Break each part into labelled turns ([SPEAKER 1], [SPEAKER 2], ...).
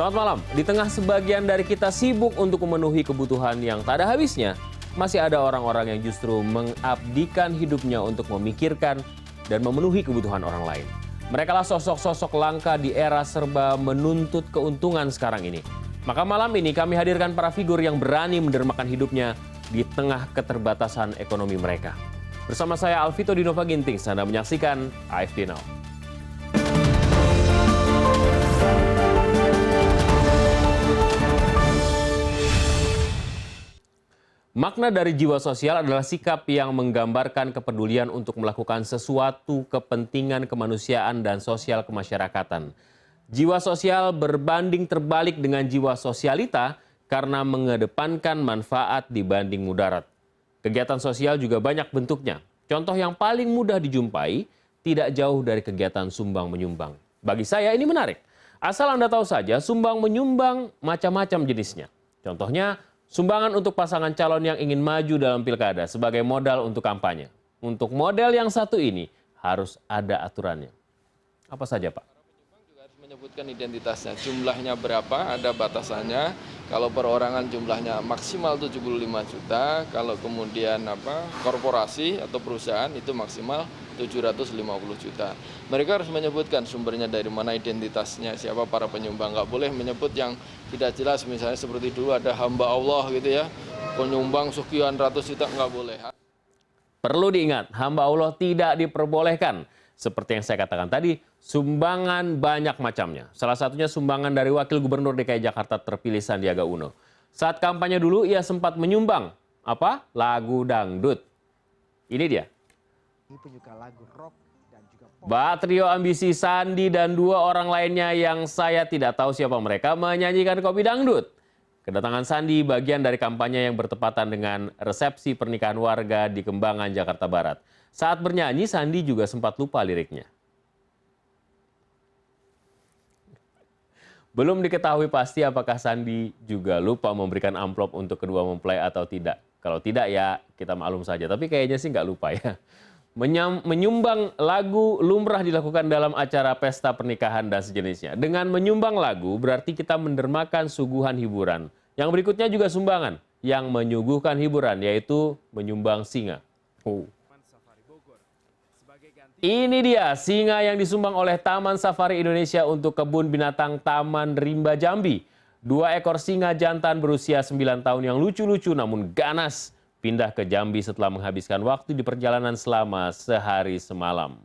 [SPEAKER 1] Selamat malam. Di tengah sebagian dari kita sibuk untuk memenuhi kebutuhan yang tak ada habisnya, masih ada orang-orang yang justru mengabdikan hidupnya untuk memikirkan dan memenuhi kebutuhan orang lain. Mereka lah sosok-sosok langka di era serba menuntut keuntungan sekarang ini. Maka malam ini kami hadirkan para figur yang berani mendermakan hidupnya di tengah keterbatasan ekonomi mereka. Bersama saya Alvito Dinova Ginting, Anda menyaksikan AFD Now. Makna dari jiwa sosial adalah sikap yang menggambarkan kepedulian untuk melakukan sesuatu kepentingan kemanusiaan dan sosial kemasyarakatan. Jiwa sosial berbanding terbalik dengan jiwa sosialita karena mengedepankan manfaat dibanding mudarat. Kegiatan sosial juga banyak bentuknya. Contoh yang paling mudah dijumpai tidak jauh dari kegiatan sumbang-menyumbang. Bagi saya ini menarik. Asal Anda tahu saja, sumbang-menyumbang macam-macam jenisnya. Contohnya, sumbangan untuk pasangan calon yang ingin maju dalam pilkada sebagai modal untuk kampanye. Untuk model yang satu ini harus ada aturannya. Apa saja, Pak?
[SPEAKER 2] Penyumbang juga harus menyebutkan identitasnya. Jumlahnya berapa, ada batasannya. Kalau perorangan jumlahnya maksimal 75 juta. Kalau kemudian korporasi atau perusahaan itu maksimal 750 juta. Mereka harus menyebutkan sumbernya dari mana, identitasnya, siapa para penyumbang. Nggak boleh menyebut yang tidak jelas, misalnya seperti dulu ada hamba Allah gitu ya, penyumbang sekian ratus juta, nggak boleh.
[SPEAKER 1] Perlu diingat, hamba Allah tidak diperbolehkan. Seperti yang saya katakan tadi, sumbangan banyak macamnya. Salah satunya sumbangan dari Wakil Gubernur DKI Jakarta terpilih Sandiaga Uno. Saat kampanye dulu ia sempat menyumbang lagu dangdut. Ini dia.
[SPEAKER 3] Penyuka lagu rock dan juga
[SPEAKER 1] Mbak trio ambisi Sandi dan dua orang lainnya yang saya tidak tahu siapa mereka menyanyikan kopi dangdut. Kedatangan Sandi bagian dari kampanye yang bertepatan dengan resepsi pernikahan warga di Kembangan, Jakarta Barat. Saat bernyanyi, Sandi juga sempat lupa liriknya. Belum diketahui pasti apakah Sandi juga lupa memberikan amplop untuk kedua mempelai atau tidak. Kalau tidak ya kita maklum saja, tapi kayaknya sih nggak lupa ya. Menyumbang lagu lumrah dilakukan dalam acara pesta pernikahan dan sejenisnya. Dengan menyumbang lagu berarti kita mendermakan suguhan hiburan. Yang berikutnya juga sumbangan yang menyuguhkan hiburan, yaitu menyumbang singa. Ini dia singa yang disumbang oleh Taman Safari Indonesia untuk Kebun Binatang Taman Rimba Jambi. 2 ekor singa jantan berusia 9 tahun yang lucu-lucu namun ganas pindah ke Jambi setelah menghabiskan waktu di perjalanan selama sehari semalam.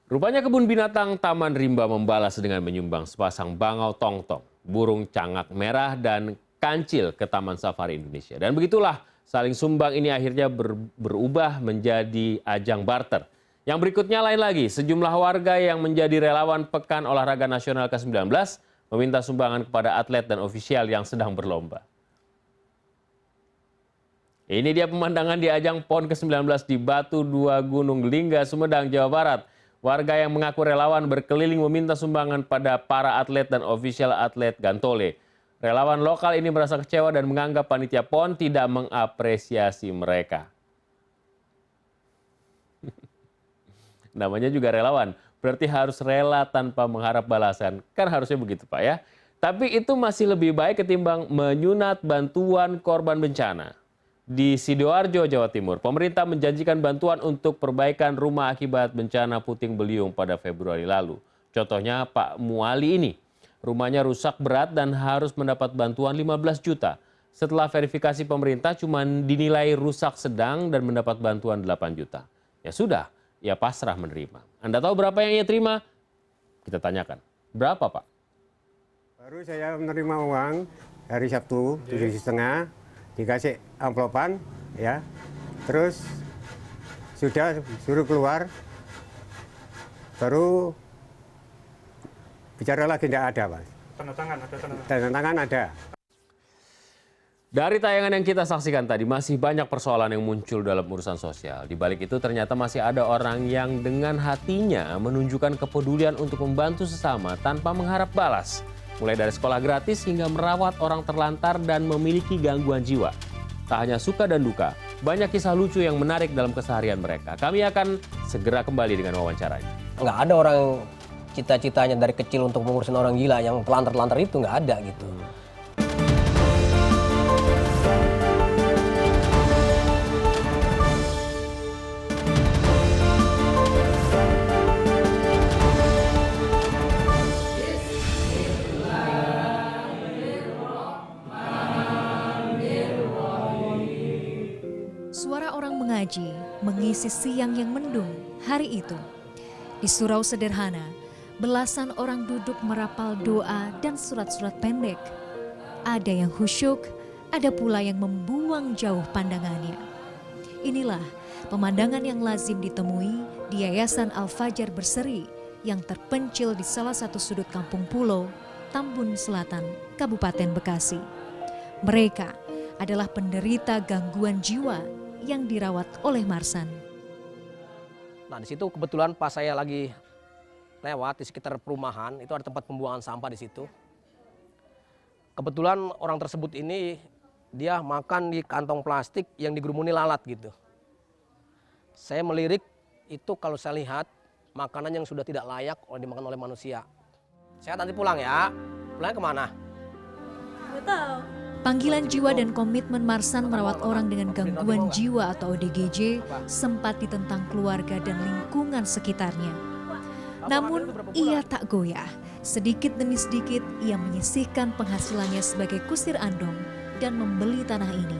[SPEAKER 1] Rupanya Kebun Binatang Taman Rimba membalas dengan menyumbang sepasang bangau tongtong, burung cangak merah, dan kancil ke Taman Safari Indonesia. Dan begitulah saling sumbang ini akhirnya berubah menjadi ajang barter. Yang berikutnya lain lagi, sejumlah warga yang menjadi relawan Pekan Olahraga Nasional ke-19 meminta sumbangan kepada atlet dan ofisial yang sedang berlomba. Ini dia pemandangan di ajang PON ke-19 di Batu Dua Gunung Lingga, Sumedang, Jawa Barat. Warga yang mengaku relawan berkeliling meminta sumbangan pada para atlet dan ofisial atlet Gantole. Relawan lokal ini merasa kecewa dan menganggap panitia PON tidak mengapresiasi mereka. Namanya juga relawan, berarti harus rela tanpa mengharap balasan. Kan harusnya begitu, Pak ya. Tapi itu masih lebih baik ketimbang menyunat bantuan korban bencana. Di Sidoarjo, Jawa Timur, pemerintah menjanjikan bantuan untuk perbaikan rumah akibat bencana puting beliung pada Februari lalu. Contohnya Pak Muali ini. Rumahnya rusak berat dan harus mendapat bantuan 15 juta. Setelah verifikasi pemerintah cuma dinilai rusak sedang dan mendapat bantuan 8 juta. Ya sudah, ia pasrah menerima. Anda tahu berapa yang ia terima? Kita tanyakan. Berapa, Pak?
[SPEAKER 4] Baru saya menerima uang hari Sabtu 7,5, dikasih amplopan, ya. Terus sudah suruh keluar, baru bicara lagi tidak ada, Pak.
[SPEAKER 5] Tanda tangan ada.
[SPEAKER 4] Tanda tangan ada.
[SPEAKER 1] Dari tayangan yang kita saksikan tadi, masih banyak persoalan yang muncul dalam urusan sosial. Di balik itu ternyata masih ada orang yang dengan hatinya menunjukkan kepedulian untuk membantu sesama tanpa mengharap balas. Mulai dari sekolah gratis hingga merawat orang terlantar dan memiliki gangguan jiwa. Tak hanya suka dan duka, banyak kisah lucu yang menarik dalam keseharian mereka. Kami akan segera kembali dengan wawancaranya.
[SPEAKER 6] Nggak ada orang
[SPEAKER 5] cita-citanya dari kecil untuk mengurusin orang gila yang telantar-telantar itu nggak ada gitu.
[SPEAKER 6] Suara orang mengaji mengisi siang yang mendung hari itu. Di surau sederhana, belasan orang duduk merapal doa dan surat-surat pendek. Ada yang khusyuk, ada pula yang membuang jauh pandangannya. Inilah pemandangan yang lazim ditemui di Yayasan Al-Fajar Berseri yang terpencil di salah satu sudut kampung pulau, Tambun Selatan, Kabupaten Bekasi. Mereka adalah penderita gangguan jiwa yang dirawat oleh Marsan.
[SPEAKER 5] Nah di situ kebetulan pas saya lagi lewat di sekitar perumahan itu ada tempat pembuangan sampah di situ. Kebetulan orang tersebut ini dia makan di kantong plastik yang digerumuni lalat gitu. Saya melirik itu kalau saya lihat makanan yang sudah tidak layak dimakan oleh manusia. Saya nanti pulang ya. Pulangnya kemana?
[SPEAKER 6] Nggak tahu. Panggilan jiwa dan komitmen Marsan merawat orang dengan gangguan jiwa atau ODGJ sempat ditentang keluarga dan lingkungan sekitarnya. Namun ia tak goyah. Sedikit demi sedikit ia menyisihkan penghasilannya sebagai kusir andong dan membeli tanah ini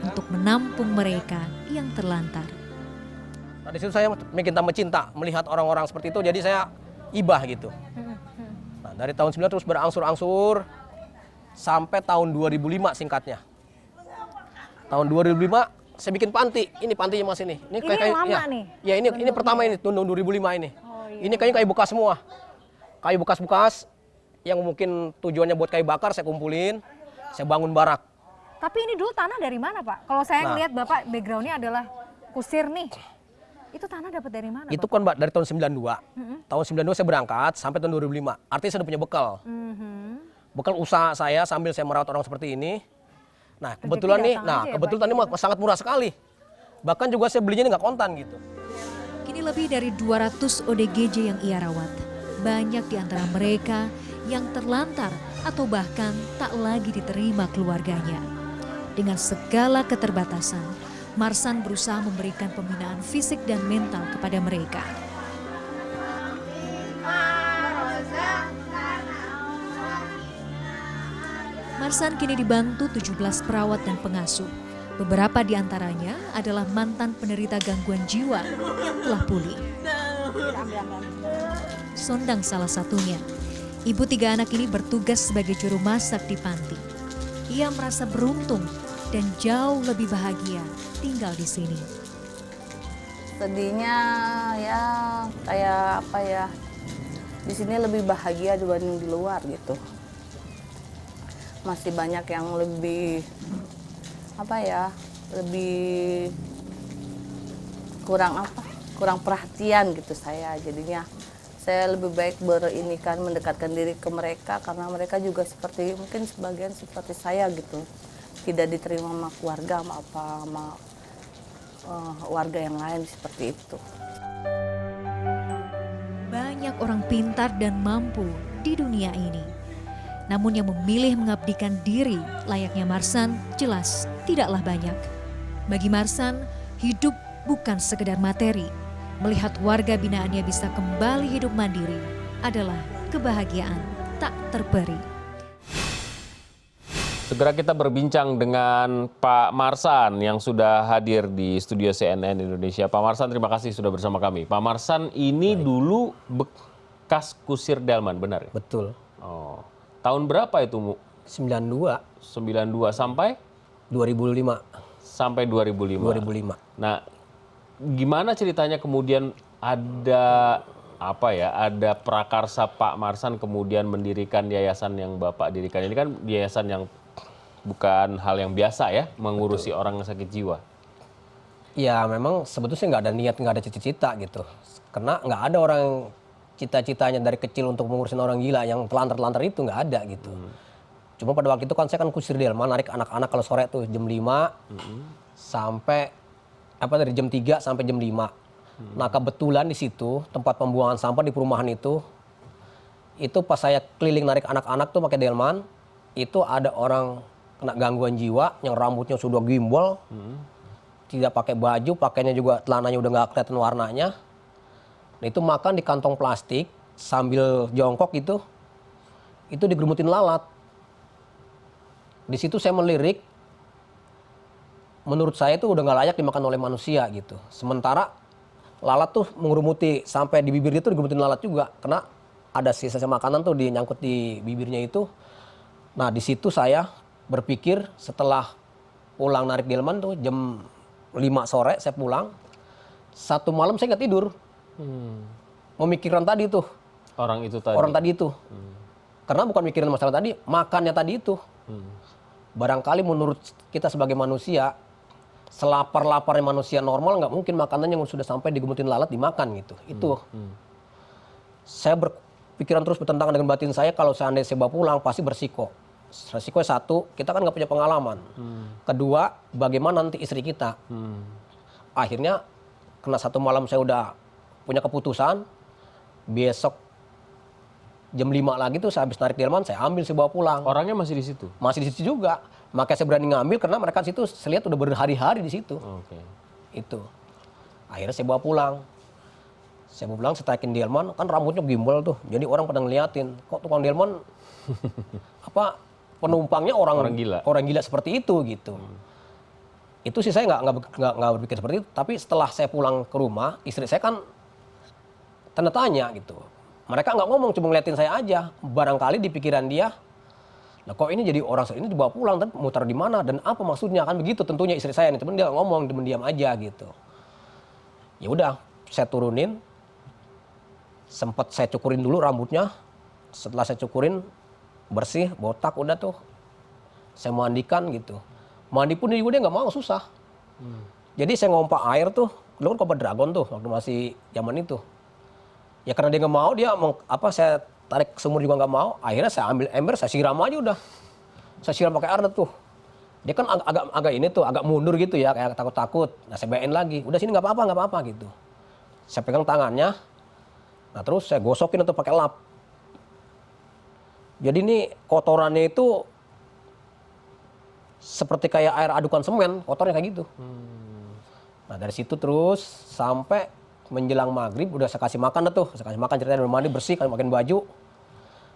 [SPEAKER 6] untuk menampung mereka yang terlantar.
[SPEAKER 5] Nah, di situ saya makin tambah cinta melihat orang-orang seperti itu, jadi saya ibah gitu. Nah, dari tahun 9 terus berangsur-angsur sampai tahun 2005 singkatnya. Tahun 2005 saya bikin panti. Ini pantinya Mas ini. Ini kayak
[SPEAKER 7] lama
[SPEAKER 5] ya,
[SPEAKER 7] nih.
[SPEAKER 5] Ya ini pertama ini tahun 2005 ini. Oh, iya. Ini kayaknya kayu bekas semua. Kayu bekas-bekas yang mungkin tujuannya buat kayu bakar saya kumpulin, saya bangun barak.
[SPEAKER 7] Tapi ini dulu tanah dari mana Pak? Kalau saya ngelihat Bapak backgroundnya adalah kusir nih. Itu tanah dapat dari mana?
[SPEAKER 5] Itu kan Mbak dari tahun 92. Tahun 92 saya berangkat sampai tahun 2005. Artinya saya udah punya bekal. Bekal usaha saya sambil saya merawat orang seperti ini. Nah kebetulan nih, kebetulan ini sangat murah sekali. Bahkan juga saya belinya nggak kontan gitu.
[SPEAKER 6] Kini lebih dari 200 ODGJ yang ia rawat. Banyak di antara mereka yang terlantar atau bahkan tak lagi diterima keluarganya. Dengan segala keterbatasan, Marsan berusaha memberikan pembinaan fisik dan mental kepada mereka. Marsan kini dibantu 17 perawat dan pengasuh. Beberapa di antaranya adalah mantan penderita gangguan jiwa yang telah pulih. Sondang salah satunya. Ibu 3 anak ini bertugas sebagai juru masak di panti. Ia merasa beruntung dan jauh lebih bahagia tinggal di sini.
[SPEAKER 8] Sedihnya ya kayak apa ya, di sini lebih bahagia dibanding di luar gitu. Masih banyak yang lebih apa ya, lebih kurang perhatian gitu saya. Jadinya saya lebih baik mendekatkan diri ke mereka karena mereka juga seperti mungkin sebagian seperti saya gitu, tidak diterima sama keluarga sama warga yang lain seperti itu.
[SPEAKER 6] Banyak orang pintar dan mampu di dunia ini. Namun yang memilih mengabdikan diri layaknya Marsan jelas tidaklah banyak. Bagi Marsan, hidup bukan sekedar materi. Melihat warga binaannya bisa kembali hidup mandiri adalah kebahagiaan tak terperi.
[SPEAKER 1] Segera kita berbincang dengan Pak Marsan yang sudah hadir di studio CNN Indonesia. Pak Marsan, terima kasih sudah bersama kami. Pak Marsan ini dulu bekas kusir delman, benar ya?
[SPEAKER 5] Betul.
[SPEAKER 1] Oh. Tahun berapa itu, Mu?
[SPEAKER 5] 92.
[SPEAKER 1] 92 sampai?
[SPEAKER 5] 2005.
[SPEAKER 1] Sampai 2005.
[SPEAKER 5] 2005.
[SPEAKER 1] Nah, gimana ceritanya kemudian ada ada prakarsa Pak Marsan kemudian mendirikan yayasan yang Bapak dirikan. Ini kan yayasan yang bukan hal yang biasa ya, mengurusi orang yang sakit jiwa.
[SPEAKER 5] Ya memang sebetulnya nggak ada niat, nggak ada cita-cita gitu. Karena nggak ada orang yang cita-citanya dari kecil untuk mengurusin orang gila yang telantar-telantar itu nggak ada gitu. Cuma pada waktu itu kan saya kan kusir delman, narik anak-anak kalau sore tuh jam 5 sampai dari jam 3 sampai jam 5. Nah kebetulan di situ tempat pembuangan sampah di perumahan itu Itu pas saya keliling narik anak-anak tuh pakai delman, itu ada orang kena gangguan jiwa yang rambutnya sudah gimbal, tidak pakai baju, pakainya juga celananya udah nggak kelihatan warnanya. Nah, itu makan di kantong plastik sambil jongkok itu digerumutin lalat. Di situ saya melirik, menurut saya itu udah nggak layak dimakan oleh manusia gitu. Sementara lalat tuh mengerumuti sampai di bibir dia tuh digerumutin lalat juga, karena ada sisa-sisa makanan tuh nyangkut di bibirnya itu. Nah di situ saya berpikir setelah pulang narik delman tuh jam 5 sore saya pulang, satu malam saya nggak tidur, memikirkan tadi tuh
[SPEAKER 1] Orang itu tadi.
[SPEAKER 5] orang tadi itu, karena bukan mikirin masalah tadi, makannya tadi itu. Barangkali menurut kita sebagai manusia, selapar-laparnya manusia normal nggak mungkin makanan yang sudah sampai digemutin lalat dimakan gitu. Itu saya berpikiran terus bertentangan dengan batin saya, kalau seandainya saya bawa pulang pasti bersiko. Resiko satu, kita kan nggak punya pengalaman. Kedua, bagaimana nanti istri kita. Akhirnya kena satu malam saya udah punya keputusan, besok jam 5 lagi tuh saya habis narik delman, saya ambil, saya bawa pulang.
[SPEAKER 1] Orangnya masih di situ?
[SPEAKER 5] Masih di situ juga. Makanya saya berani ngambil karena mereka di situ saya lihat udah berhari-hari di situ.
[SPEAKER 1] Oke.
[SPEAKER 5] Itu. Akhirnya saya bawa pulang. Saya bawa pulang, saya taikin delman, kan rambutnya gimbal tuh. Jadi orang pada ngeliatin, kok tukang delman apa penumpangnya orang gila seperti itu gitu. Itu sih saya nggak berpikir seperti itu. Tapi setelah saya pulang ke rumah, istri saya kan tanda tanya gitu. Mereka nggak ngomong, cuma ngeliatin saya aja. Barangkali di pikiran dia, nah kok ini jadi orang ini dibawa pulang, tapi muter di mana dan apa maksudnya, kan begitu tentunya istri saya nih. Temen dia nggak ngomong, diam aja gitu. Ya udah, saya turunin, sempat saya cukurin dulu rambutnya. Setelah saya cukurin bersih, botak udah tuh, saya mandikan gitu. Mandi pun dia nggak mau, susah. Jadi saya ngompak air tuh, dulu kan Koba Dragon tuh waktu masih zaman itu. Ya karena dia nggak mau, saya tarik ke sumur juga nggak mau. Akhirnya saya ambil ember, saya siram aja udah. Saya siram pakai air tuh. Dia kan agak ini tuh, agak mundur gitu ya, kayak takut-takut. Nah saya bayain lagi, udah sini nggak apa-apa gitu. Saya pegang tangannya, nah terus saya gosokin itu pakai lap. Jadi ini kotorannya itu seperti kayak air adukan semen, kotornya kayak gitu. Nah dari situ terus sampai menjelang maghrib udah saya kasih makan tuh, saya kasih makan, ceritanya udah mandi bersih, kasih makan baju.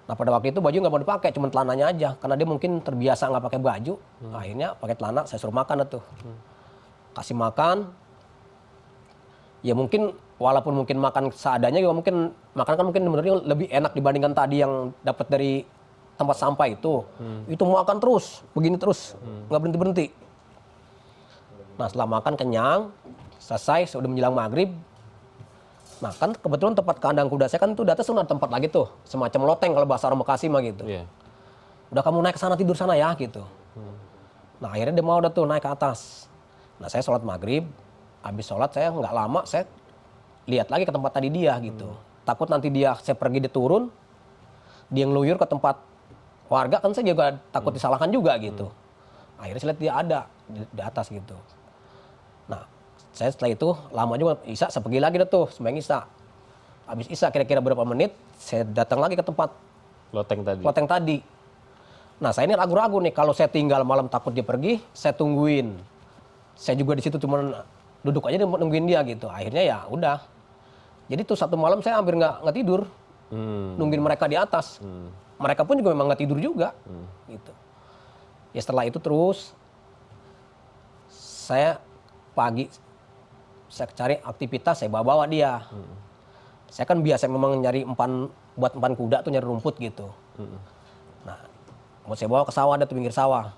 [SPEAKER 5] Nah pada waktu itu baju nggak mau dipakai, cuma celananya aja, karena dia mungkin terbiasa nggak pakai baju. Akhirnya pakai celana, saya suruh makan tuh, kasih makan. Ya mungkin walaupun mungkin makan seadanya juga mungkin makan kan mungkin sebenarnya lebih enak dibandingkan tadi yang dapat dari tempat sampah itu. Itu makan terus, begini terus, nggak berhenti. Nah setelah makan kenyang, selesai, sudah menjelang maghrib. Nah kan kebetulan tempat kandang kuda saya kan itu di atas ada tempat lagi tuh, semacam loteng kalau bahasa orang Bekasi mah gitu. Udah kamu naik ke sana, tidur sana ya gitu. Nah akhirnya dia mau tuh naik ke atas. Nah saya sholat maghrib, habis sholat saya nggak lama, saya lihat lagi ke tempat tadi dia gitu. Takut nanti saya pergi dia turun, dia ngeluyur ke tempat warga, kan saya juga takut disalahkan juga gitu. Akhirnya saya lihat dia ada di atas gitu. Nah saya setelah itu lama juga, Isya saya pergi lagi tuh sembahyang Isya. Habis Isya kira-kira berapa menit, saya datang lagi ke tempat loteng tadi. Nah saya ini ragu-ragu nih, kalau saya tinggal malam takut dia pergi, saya tungguin. Saya juga di situ cuma duduk aja nungguin dia gitu. Akhirnya ya udah. Jadi tuh satu malam saya hampir nggak tidur, nungguin mereka di atas. Mereka pun juga memang nggak tidur juga, gitu. Ya setelah itu terus saya pagi saya cari aktivitas, saya bawa dia. Saya kan biasa memang nyari buat empan kuda tuh, nyari rumput gitu. Nah, mau saya bawa ke sawah, ada tuh pinggir sawah.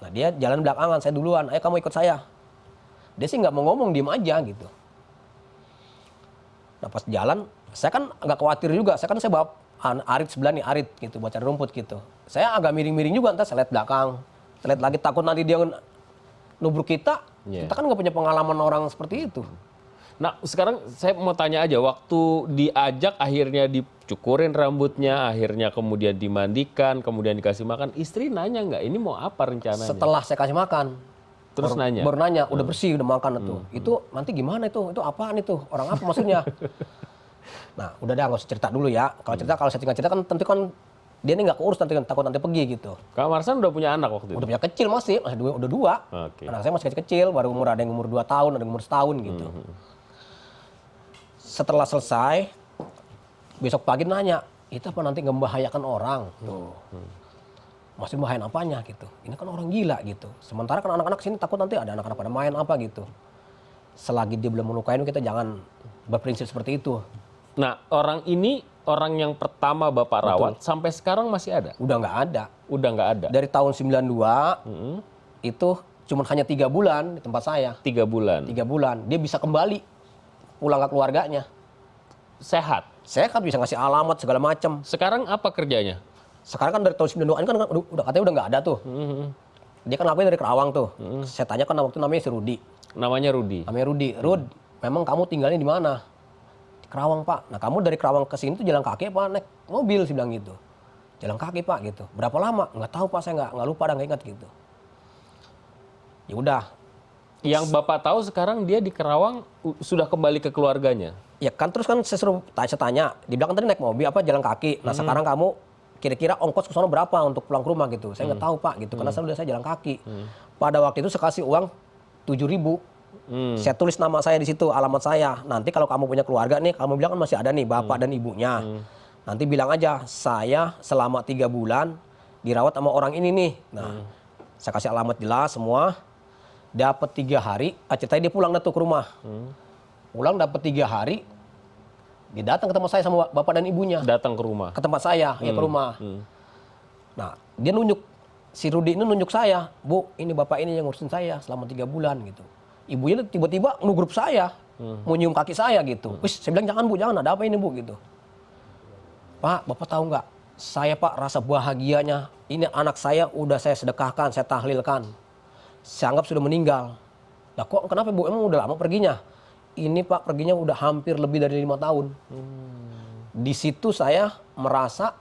[SPEAKER 5] Nah dia jalan belakangan, saya duluan, ayo kamu ikut saya. Dia sih nggak mau ngomong, diem aja gitu. Nah pas jalan, saya kan agak khawatir juga, saya bawa arit sebelah nih, arit gitu, buat cari rumput gitu. Saya agak miring-miring juga, entah saya lihat belakang, saya lihat lagi, takut nanti dia nubruk kita. Kita kan nggak punya pengalaman orang seperti itu.
[SPEAKER 1] Nah sekarang saya mau tanya aja, waktu diajak akhirnya dicukurin rambutnya, akhirnya kemudian dimandikan, kemudian dikasih makan, istri nanya nggak ini mau apa rencananya?
[SPEAKER 5] Setelah saya kasih makan,
[SPEAKER 1] terus nanya?
[SPEAKER 5] Baru nanya, udah bersih, udah makan itu. Itu nanti gimana itu apaan itu, orang apa maksudnya? Nah, udah dah nggak usah cerita dulu ya. Kalau saya tinggal cerita kan tentu kan dia ini nggak keurus nanti kan takut nanti pergi gitu.
[SPEAKER 1] Kak Marsan udah punya anak waktu itu?
[SPEAKER 5] Udah punya kecil masih udah dua.
[SPEAKER 1] Oke.
[SPEAKER 5] Anak saya masih kecil, baru umur ada yang umur 2 tahun, ada yang umur setahun gitu. Setelah selesai, besok pagi nanya, itu apa nanti membahayakan orang? Tuh. Masih membahayakan apanya gitu. Ini kan orang gila gitu. Sementara kan anak-anak sini takut nanti ada anak-anak pada main apa gitu. Selagi dia belum melukain kita jangan berprinsip seperti itu.
[SPEAKER 1] Nah, orang ini orang yang pertama Bapak rawat sampai sekarang masih ada?
[SPEAKER 5] Udah nggak ada.
[SPEAKER 1] Udah nggak ada?
[SPEAKER 5] Dari tahun 92 itu cuma hanya 3 bulan di tempat saya.
[SPEAKER 1] 3 bulan?
[SPEAKER 5] 3 bulan. Dia bisa kembali pulang ke keluarganya.
[SPEAKER 1] Sehat?
[SPEAKER 5] Sehat, bisa ngasih alamat segala macam.
[SPEAKER 1] Sekarang apa kerjanya?
[SPEAKER 5] Sekarang kan dari tahun 92 kan udah katanya udah nggak ada tuh. Dia kan ngakuin dari Kerawang tuh. Saya tanya kan waktu namanya si Rudi.
[SPEAKER 1] Namanya Rudi?
[SPEAKER 5] Namanya Rudi. Rud, memang kamu tinggalnya di mana? Di Kerawang, Pak. Nah, kamu dari Kerawang ke sini tuh jalan kaki apa naik mobil sih bilang gitu. Jalan kaki, Pak, gitu. Berapa lama? Nggak tahu, Pak, saya nggak lupa, nggak ingat gitu. Ya udah.
[SPEAKER 1] Yang Bapak tahu sekarang dia di Kerawang sudah kembali ke keluarganya?
[SPEAKER 5] Ya kan terus kan saya tanya, di belakang tadi naik mobil apa jalan kaki. Nah, sekarang kamu kira-kira ongkos ke sana berapa untuk pulang ke rumah gitu. Saya nggak tahu, Pak, gitu. Karena saya jalan kaki. Pada waktu itu saya kasih uang 7.000. Saya tulis nama saya di situ, alamat saya. Nanti kalau kamu punya keluarga nih, kamu bilang kan masih ada nih bapak dan ibunya. Nanti bilang aja, saya selama 3 bulan dirawat sama orang ini nih. Nah, saya kasih alamat jelas semua. Dapat 3 hari, ceritanya dia pulang dah tuh ke rumah. Pulang dapat 3 hari, dia datang ke tempat saya sama bapak dan ibunya.
[SPEAKER 1] Datang ke rumah?
[SPEAKER 5] Ke tempat saya, ya ke rumah. Nah, dia nunjuk, si Rudi ini nunjuk saya, Bu, ini bapak ini yang ngurusin saya selama 3 bulan gitu. Ibunya tiba-tiba ngegrup saya, mau nyium kaki saya gitu. Wis, saya bilang jangan Bu, jangan, ada apa ini Bu gitu. Pak, bapak tahu nggak? Saya Pak rasa bahagianya, ini anak saya udah saya sedekahkan, saya tahlilkan. Saya anggap sudah meninggal. Nah kok kenapa Bu, emang udah lama perginya? Ini Pak perginya udah hampir lebih dari 5 tahun. Di situ saya merasa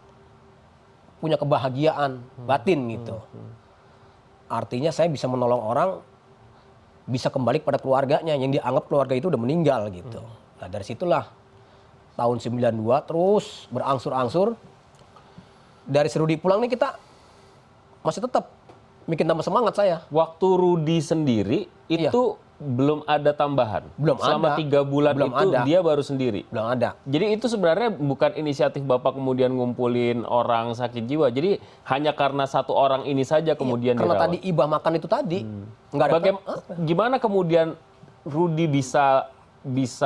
[SPEAKER 5] punya kebahagiaan batin gitu. Artinya saya bisa menolong orang, bisa kembali kepada keluarganya yang dianggap keluarga itu udah meninggal gitu. Nah dari situlah tahun 92 terus berangsur-angsur. Dari si Rudi pulang nih kita masih tetap bikin tambah semangat saya.
[SPEAKER 1] Waktu Rudi sendiri itu belum ada tambahan?
[SPEAKER 5] Belum
[SPEAKER 1] Selama
[SPEAKER 5] ada.
[SPEAKER 1] 3 bulan
[SPEAKER 5] Belum
[SPEAKER 1] itu
[SPEAKER 5] ada.
[SPEAKER 1] dia baru sendiri?
[SPEAKER 5] Belum ada.
[SPEAKER 1] Jadi itu sebenarnya bukan inisiatif Bapak kemudian ngumpulin orang sakit jiwa. Jadi hanya karena satu orang ini saja kemudian
[SPEAKER 5] karena
[SPEAKER 1] dirawat.
[SPEAKER 5] tadi ibah makan itu tadi. Nggak ada.
[SPEAKER 1] Gimana kemudian Rudi bisa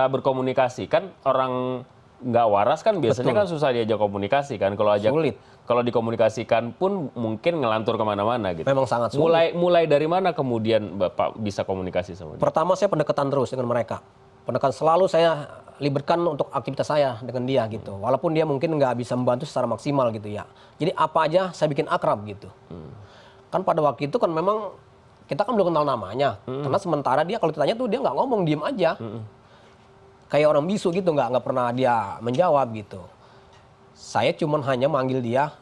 [SPEAKER 1] berkomunikasi? Kan orang nggak waras kan biasanya kan susah diajak komunikasi kan.
[SPEAKER 5] Sulit.
[SPEAKER 1] Kalau dikomunikasikan pun mungkin ngelantur kemana-mana gitu.
[SPEAKER 5] Memang sangat sulit.
[SPEAKER 1] Mulai dari mana kemudian Bapak bisa komunikasi sama dia?
[SPEAKER 5] Pertama saya pendekatan terus dengan mereka. Pendekatan selalu saya libatkan untuk aktivitas saya dengan dia gitu. Walaupun dia mungkin nggak bisa membantu secara maksimal gitu ya. Jadi apa aja saya bikin akrab gitu. Kan pada waktu itu kan memang kita kan belum kenal namanya. Karena sementara dia kalau ditanya tuh dia nggak ngomong, diem aja. Kayak orang bisu gitu, nggak pernah dia menjawab gitu. Saya cuman hanya manggil dia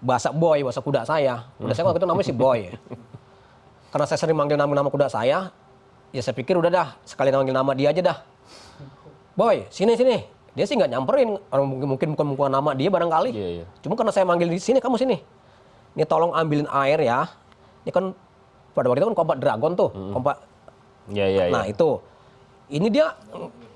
[SPEAKER 5] bahasa kuda saya. Kuda saya waktu itu namanya si Boy. Karena saya sering manggil nama kuda saya, ya saya pikir udah dah, sekalian manggil nama dia aja dah. Boy, sini. Dia sih nggak nyamperin, orang mungkin bukan nama dia barangkali.
[SPEAKER 1] Iya.
[SPEAKER 5] Cuma karena saya manggil di sini, kamu sini. Ini tolong ambilin air ya. Ini kan pada waktu itu kan kompak dragon tuh, kompak.
[SPEAKER 1] Iya.
[SPEAKER 5] Nah itu, ini dia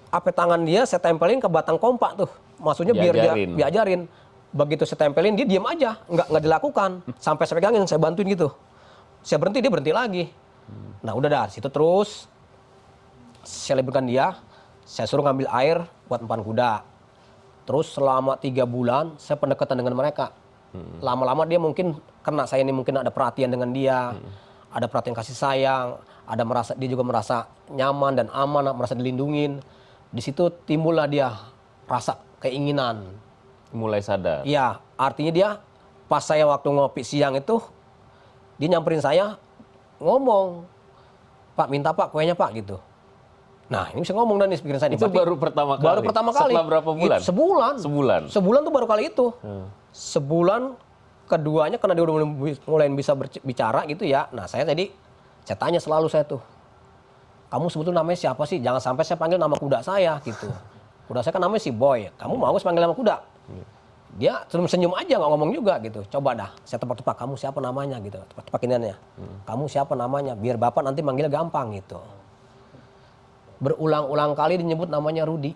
[SPEAKER 5] apa tangan dia saya tempelin ke batang kompak tuh. Maksudnya biar dia diajarin. Begitu saya tempelin dia diam aja, nggak dilakukan. Sampai saya pegangin, saya bantuin gitu. Saya berhenti, dia berhenti lagi. Nah udah dah, situ terus saya liburkan dia. Saya suruh ngambil air buat empan kuda. Terus selama 3 bulan saya pendekatan dengan mereka. Lama-lama dia mungkin karena saya ini mungkin ada perhatian dengan dia, ada perhatian kasih sayang, dia juga merasa nyaman dan aman, merasa dilindungin. Di situ timbullah dia rasa keinginan.
[SPEAKER 1] Mulai sadar.
[SPEAKER 5] Iya, artinya dia pas saya waktu ngopi siang itu dia nyamperin saya ngomong, Pak minta Pak kuenya Pak gitu. Nah ini bisa ngomong dan pikiran saya.
[SPEAKER 1] Itu baru pertama kali?
[SPEAKER 5] Baru pertama kali.
[SPEAKER 1] Setelah berapa bulan?
[SPEAKER 5] Sebulan. Sebulan tuh baru kali itu. Sebulan keduanya karena dia udah mulai bisa bicara gitu ya. Nah saya tanya selalu saya tuh, kamu sebetulnya namanya siapa sih? Jangan sampai saya panggil nama kuda saya gitu. Kuda saya kan namanya si Boy. Kamu mau panggil nama kuda? Dia cuma senyum aja, nggak ngomong juga gitu. Coba dah, saya tebak-tebak kamu siapa namanya gitu. Tebak-tebak iniannya. Kamu siapa namanya? Biar bapak nanti manggilnya gampang gitu. Berulang-ulang kali dinyebut namanya Rudi.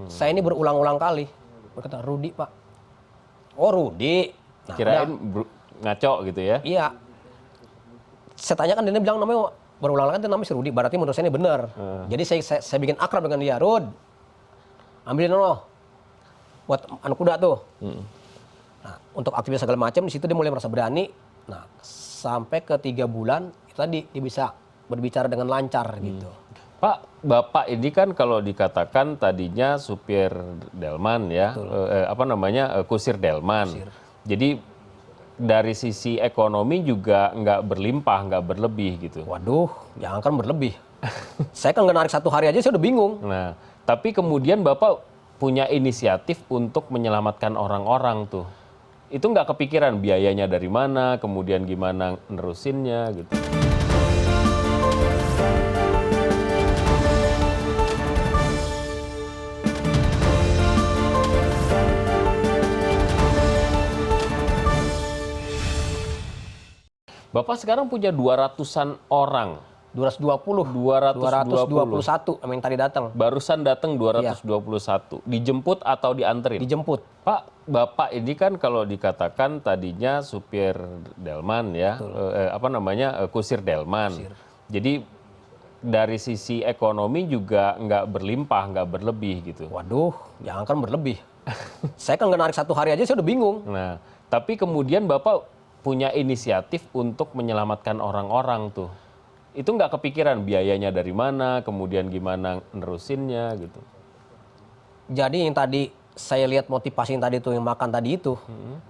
[SPEAKER 5] Saya ini berulang-ulang kali berkata Rudi pak. Oh Rudi. Nah,
[SPEAKER 1] Kirain ngaco gitu ya?
[SPEAKER 5] iya. Saya tanyakan dia bilang namanya berulang-ulang kan namanya si Rudi. Berarti menurut saya ini benar. Jadi saya bikin akrab dengan dia. Rud, ambilin loh buat anak kuda tuh. Nah, untuk aktivitas segala macam di situ dia mulai merasa berani. Nah, sampai ke 3 bulan itu tadi dia bisa berbicara dengan lancar gitu.
[SPEAKER 1] Pak, Bapak ini kan kalau dikatakan tadinya supir delman ya, kusir delman. Jadi dari sisi ekonomi juga nggak berlimpah, nggak berlebih gitu.
[SPEAKER 5] Waduh, jangan kan berlebih. Saya kan nggak narik 1 hari aja saya udah bingung.
[SPEAKER 1] Nah, tapi kemudian Bapak punya inisiatif untuk menyelamatkan orang-orang tuh. Itu nggak kepikiran biayanya dari mana, kemudian gimana nerusinnya gitu. Bapak sekarang punya 200-an orang.
[SPEAKER 5] 220. 221 yang tadi datang.
[SPEAKER 1] Barusan datang 221. Dijemput atau dianterin?
[SPEAKER 5] Dijemput.
[SPEAKER 1] Pak, Bapak ini kan kalau dikatakan tadinya supir delman ya, kusir delman. Jadi dari sisi ekonomi juga nggak berlimpah, nggak berlebih gitu.
[SPEAKER 5] Waduh, jangan kan berlebih. Saya kan nggak narik 1 hari aja saya udah bingung.
[SPEAKER 1] Nah, tapi kemudian Bapak punya inisiatif untuk menyelamatkan orang-orang tuh. Itu nggak kepikiran biayanya dari mana, kemudian gimana nerusinnya gitu.
[SPEAKER 5] Jadi yang tadi saya lihat motivasi yang tadi itu yang makan tadi itu,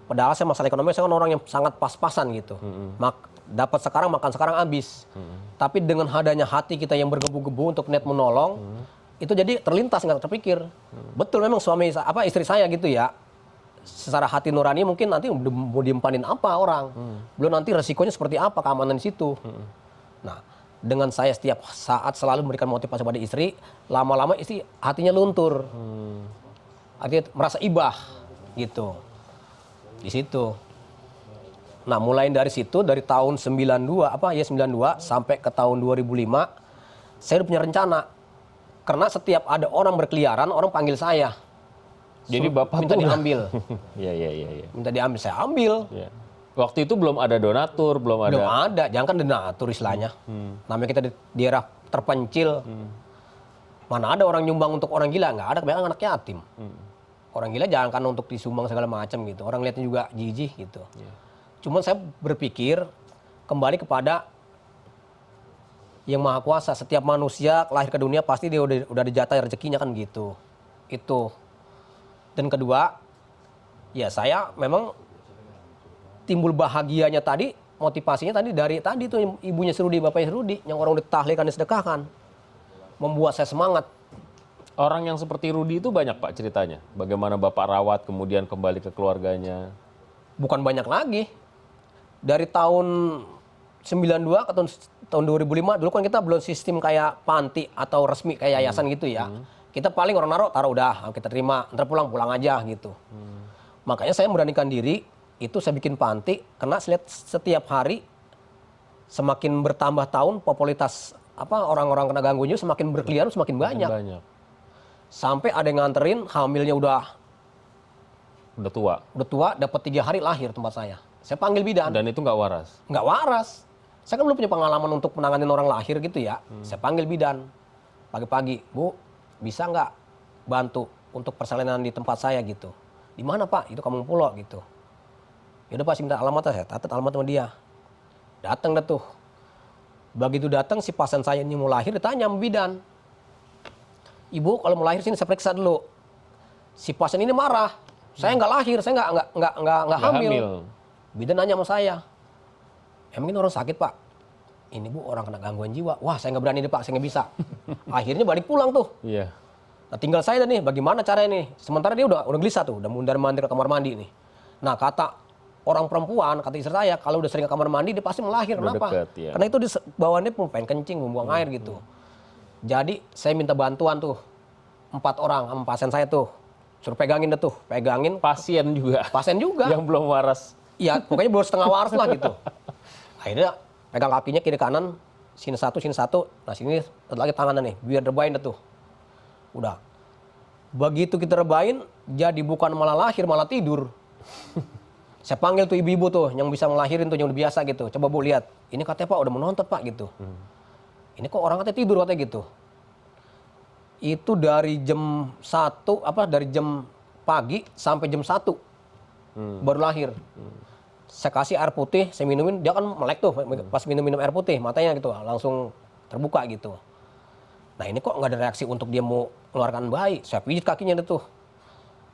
[SPEAKER 5] padahal saya masalah ekonomi saya kan orang yang sangat pas-pasan gitu. Dapat sekarang makan sekarang habis. Tapi dengan adanya hati kita yang bergebu-gebu untuk net menolong, itu jadi terlintas nggak terpikir. Betul memang istri saya gitu ya. Secara hati nurani mungkin nanti mau diempanin apa orang. Belum nanti resikonya seperti apa keamanan di situ. Nah, dengan saya setiap saat selalu memberikan motivasi pada istri, lama-lama istri hatinya luntur. Artinya merasa ibah gitu. Di situ. Nah, mulai dari situ dari tahun 92 sampai ke tahun 2005 saya udah punya rencana. Karena setiap ada orang berkeliaran, orang panggil saya.
[SPEAKER 1] Jadi Bapak
[SPEAKER 5] minta diambil.
[SPEAKER 1] Iya.
[SPEAKER 5] Minta diambil, saya ambil.
[SPEAKER 1] Ya. Waktu itu belum ada donatur, belum ada.
[SPEAKER 5] Jangan kan donatur istilahnya. Namanya kita di daerah terpencil. Mana ada orang nyumbang untuk orang gila? Nggak ada, kebanyakan anak yatim. Orang gila jangan kan untuk disumbang segala macam gitu. Orang lihatnya juga jijik gitu. Cuman saya berpikir kembali kepada yang Maha Kuasa. Setiap manusia lahir ke dunia pasti dia udah dijatah rezekinya kan gitu. Itu. Dan kedua, ya saya memang timbul bahagianya tadi, motivasinya tadi dari tadi tuh ibunya Serudi, bapaknya Serudi, yang orang ditahlilkan, disedekahkan. Membuat saya semangat.
[SPEAKER 1] Orang yang seperti Rudi itu banyak Pak ceritanya? Bagaimana Bapak rawat kemudian kembali ke keluarganya?
[SPEAKER 5] Bukan banyak lagi. Dari tahun 92 ke tahun 2005, dulu kan kita belum sistem kayak panti atau resmi kayak yayasan gitu ya. Kita paling orang taruh udah, kita terima, ntar pulang aja gitu. Makanya saya memberanikan diri, itu saya bikin panti, karena saya lihat setiap hari semakin bertambah tahun popularitas orang-orang kena gangguan jiwa semakin berkeliaran, semakin banyak. Sampai ada yang nganterin, hamilnya udah tua, dapat 3 hari lahir tempat saya. Saya panggil bidan.
[SPEAKER 1] Dan itu nggak waras?
[SPEAKER 5] Nggak waras. Saya kan belum punya pengalaman untuk menangani orang lahir gitu ya. Saya panggil bidan. Pagi-pagi, Bu, bisa nggak bantu untuk persalinan di tempat saya gitu? Di mana Pak? Itu Kampung Pulo gitu. Ya udah Pak, minta alamatnya, saya catat alamat sama dia. Datang dah tuh. Begitu datang si pasien saya ini mau lahir, ditanya sama bidan. Ibu kalau mau lahir sini saya periksa dulu. Si pasien ini marah. Saya nggak lahir, saya nggak hamil. Bidan nanya sama saya. Emang ini orang sakit Pak? Ini Bu orang kena gangguan jiwa. Wah saya nggak berani deh Pak, saya nggak bisa. Akhirnya balik pulang tuh.
[SPEAKER 1] Iya.
[SPEAKER 5] Nah tinggal saya nih, bagaimana caranya nih? Sementara dia udah gelisah tuh, udah mundar-mandir ke kamar mandi nih. Nah kata orang perempuan, kata istri saya, kalau udah sering ke kamar mandi dia pasti melahir. Kenapa?
[SPEAKER 1] Deket, ya.
[SPEAKER 5] Karena itu bawaannya pengen kencing, membuang air gitu. Jadi saya minta bantuan tuh 4 orang sama pasien saya tuh. Suruh pegangin deh tuh, pegangin.
[SPEAKER 1] Pasien juga.
[SPEAKER 5] Pasien juga.
[SPEAKER 1] Yang belum waras.
[SPEAKER 5] Iya, pokoknya baru setengah waras lah gitu. Akhirnya pegang kakinya kiri kanan, sini satu. Nah sini satu lagi tangannya nih, biar rebahin deh tuh. Udah. Begitu kita rebahin, jadi bukan malah lahir, malah tidur. Saya panggil tuh ibu-ibu tuh, yang bisa ngelahirin tuh, yang udah biasa gitu. Coba Bu lihat, ini katanya Pak udah menonton Pak gitu. Ini kok orang katanya tidur katanya gitu. Itu dari jam 1, dari jam pagi sampai jam 1 baru lahir. Saya kasih air putih, saya minumin, dia kan melek tuh pas minum air putih, matanya gitu langsung terbuka gitu. Nah ini kok nggak ada reaksi untuk dia mau keluarkan bayi. Saya pijit kakinya tuh.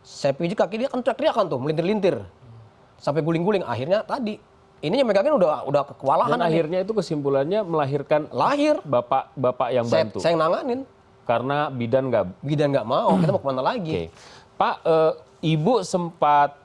[SPEAKER 5] Saya pijit kaki dia kan teriak-teriakan tuh, melintir-lintir. Sampai guling-guling, akhirnya tadi ini yang megangin udah kewalahan.
[SPEAKER 1] Dan akhirnya itu kesimpulannya melahirkan
[SPEAKER 5] lahir.
[SPEAKER 1] Bapak yang bantu.
[SPEAKER 5] Saya nanganin.
[SPEAKER 1] Karena bidan nggak
[SPEAKER 5] mau, kita mau kemana lagi?
[SPEAKER 1] Oke. Pak, Ibu sempat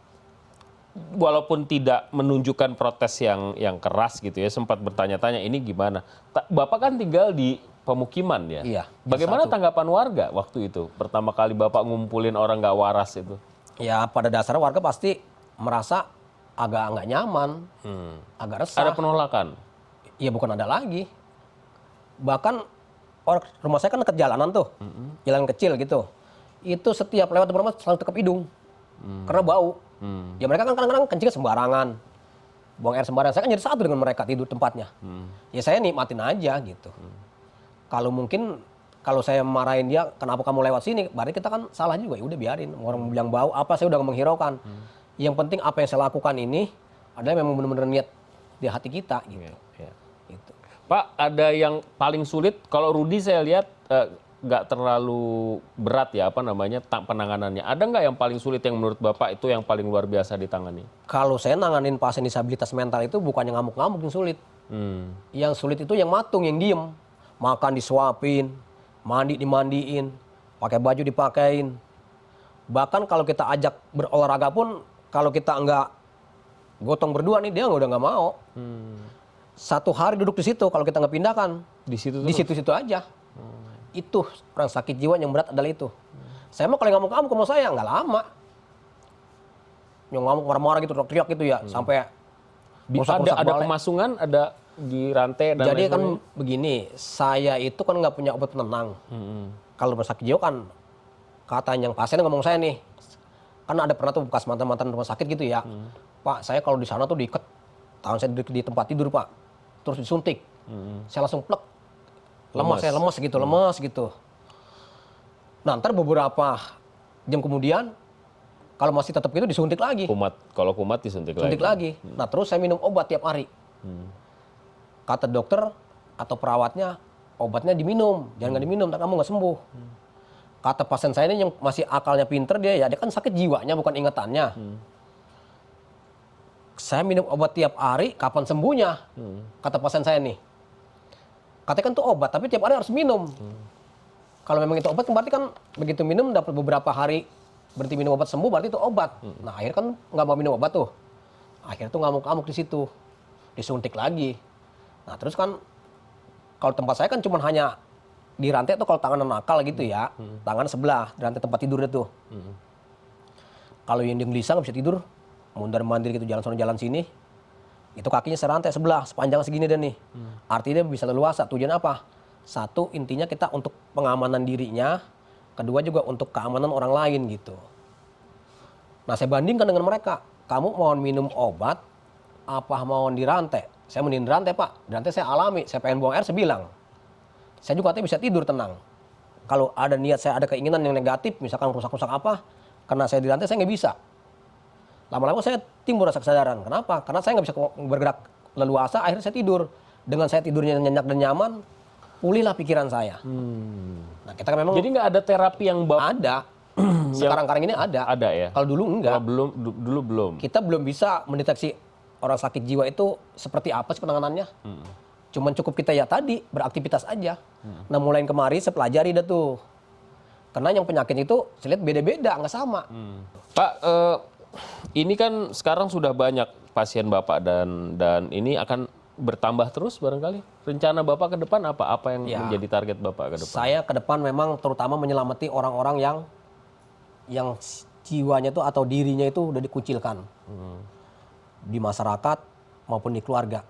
[SPEAKER 1] walaupun tidak menunjukkan protes yang keras gitu ya, sempat bertanya-tanya ini gimana. Bapak kan tinggal di pemukiman ya.
[SPEAKER 5] Iya.
[SPEAKER 1] Bagaimana tanggapan warga waktu itu? Pertama kali Bapak ngumpulin orang nggak waras itu.
[SPEAKER 5] Ya pada dasarnya warga pasti merasa agak nggak nyaman, agak resah.
[SPEAKER 1] Ada penolakan?
[SPEAKER 5] Iya bukan ada lagi. Bahkan rumah saya kan dekat jalanan tuh, jalan kecil gitu. Itu setiap lewat rumah selalu tekap hidung, karena bau. Ya mereka kan kadang-kadang kencing sembarangan, buang air sembarangan. Saya kan jadi satu dengan mereka tidur tempatnya. Ya saya nikmatin aja gitu. Kalau mungkin kalau saya marahin dia, kenapa kamu lewat sini? Berarti kita kan salah juga. Ya udah biarin. Orang bilang bau, apa saya udah menghiraukan. Yang penting apa yang saya lakukan ini adalah memang benar-benar niat di hati kita gitu. Gitu.
[SPEAKER 1] Pak, ada yang paling sulit? Kalau Rudi saya lihat nggak terlalu berat ya penanganannya. Ada nggak yang paling sulit yang menurut Bapak itu yang paling luar biasa ditangani?
[SPEAKER 5] Kalau saya nanganin pasien disabilitas mental itu bukan yang ngamuk-ngamuk yang sulit. Yang sulit itu yang matung, yang diem. Makan disuapin, mandi dimandiin, pakai baju dipakein. Bahkan kalau kita ajak berolahraga pun, kalau kita nggak gotong berdua nih, dia udah nggak mau. 1 hari duduk di situ, kalau kita nggak pindahkan, di situ-situ aja. Itu orang sakit jiwa yang berat adalah itu. Saya mah kalau ngamuk-ngamuk sama saya nggak lama. Yang ngamuk marah-marah gitu, teriak gitu ya, sampai
[SPEAKER 1] ada pemasungan, ada di rantai dan
[SPEAKER 5] jadi kan begini, saya itu kan nggak punya obat penenang. Kalau rumah sakit jiwa kan katanya yang pasien ngomong saya nih, kan ada pernah tuh bekas mantan-mantan rumah sakit gitu ya. Pak, saya kalau di sana tuh diikat tangan saya di tempat tidur Pak, terus disuntik. Saya langsung plek, lemas gitu. Nah ntar beberapa jam kemudian kalau masih tetap gitu disuntik lagi.
[SPEAKER 1] Kalau kumat disuntik
[SPEAKER 5] lagi. Nah terus saya minum obat tiap hari. Kata dokter atau perawatnya, obatnya diminum, jangan nggak diminum, kamu nggak sembuh. Kata pasien saya ini yang masih akalnya pinter, dia kan sakit jiwanya bukan ingatannya. Saya minum obat tiap hari, kapan sembuhnya? Kata pasien saya nih. Katanya kan itu obat, tapi tiap hari harus minum. Kalau memang itu obat, berarti kan begitu minum dapat beberapa hari berhenti minum obat sembuh, berarti itu obat. Nah akhirnya kan nggak mau minum obat tuh. Akhirnya tuh ngamuk-ngamuk di situ, disuntik lagi. Nah terus kan kalau tempat saya kan cuma hanya di rantai tuh kalau tangan nakal gitu ya, tangan sebelah di rantai tempat tidurnya tuh. Kalau yang gelisah nggak bisa tidur, mondar-mandir gitu jalan sana jalan sini, itu kakinya serantai sebelah, sepanjang segini deh nih. Artinya bisa leluasa. Tujuan apa? 1, intinya kita untuk pengamanan dirinya, kedua juga untuk keamanan orang lain gitu. Nah saya bandingkan dengan mereka, kamu mau minum obat, apa mau dirantai? Saya mending dirantai Pak, dirantai saya alami, saya pengen buang air, saya bilang. Saya juga katanya bisa tidur tenang. Kalau ada niat saya ada keinginan yang negatif, misalkan rusak-rusak apa, karena saya dirantai saya nggak bisa. Lama-lama saya timbul rasa kesadaran. Kenapa? Karena saya nggak bisa bergerak leluasa, akhirnya saya tidur. Dengan saya tidurnya nyenyak dan nyaman, pulihlah pikiran saya. Nah kita kan memang...
[SPEAKER 1] Jadi nggak ada terapi yang
[SPEAKER 5] ada. Sekarang ini ada.
[SPEAKER 1] Ada ya?
[SPEAKER 5] Kalau dulu enggak.
[SPEAKER 1] Kalau dulu belum.
[SPEAKER 5] Kita belum bisa mendeteksi orang sakit jiwa itu seperti apa sih penanganannya. Cuman cukup kita ya tadi beraktivitas aja. Nah mulai kemarin saya pelajari dah tuh. Karena yang penyakit itu saya lihat beda-beda, nggak sama.
[SPEAKER 1] Pak, ini kan sekarang sudah banyak pasien Bapak dan ini akan bertambah terus barangkali? Rencana Bapak ke depan apa? Apa yang
[SPEAKER 5] Ya.
[SPEAKER 1] menjadi target Bapak ke depan?
[SPEAKER 5] Saya ke depan memang terutama menyelamati orang-orang yang jiwanya itu atau dirinya itu udah dikucilkan di masyarakat maupun di keluarga.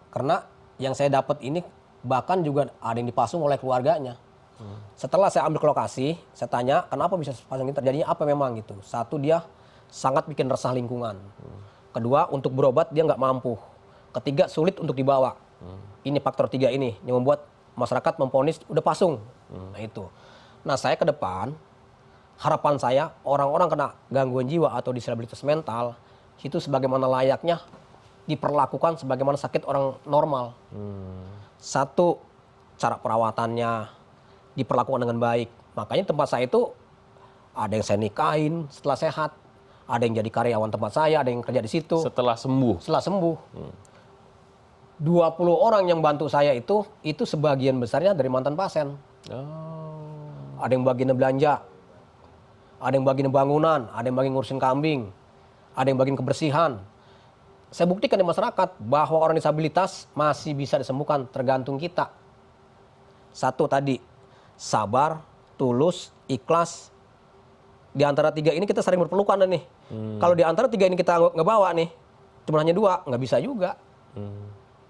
[SPEAKER 5] Karena yang saya dapat ini bahkan juga ada yang dipasung oleh keluarganya. Setelah saya ambil ke lokasi, saya tanya kenapa bisa pasung ini terjadinya apa memang gitu. Satu, dia sangat bikin resah lingkungan. Kedua, untuk berobat dia nggak mampu. Ketiga, sulit untuk dibawa. Ini faktor 3 ini yang membuat masyarakat memvonis udah pasung. Nah itu. Nah saya ke depan, harapan saya orang-orang kena gangguan jiwa atau disabilitas mental itu sebagaimana layaknya diperlakukan sebagaimana sakit orang normal. Satu, cara perawatannya diperlakukan dengan baik. Makanya tempat saya itu ada yang saya nikahin setelah sehat, ada yang jadi karyawan tempat saya, ada yang kerja di situ.
[SPEAKER 1] Setelah sembuh?
[SPEAKER 5] Setelah sembuh. 20 orang yang bantu saya itu sebagian besarnya dari mantan pasien. Ada yang bagian belanja, ada yang bagian bangunan, ada yang bagian ngurusin kambing, ada yang bagian kebersihan. Saya buktikan di masyarakat bahwa orang disabilitas masih bisa disembuhkan tergantung kita. Satu tadi, sabar, tulus, ikhlas. Di antara 3 ini kita sering berpelukan nih. Kalau di antara 3 ini kita ngebawa nih, cuma hanya 2, nggak bisa juga.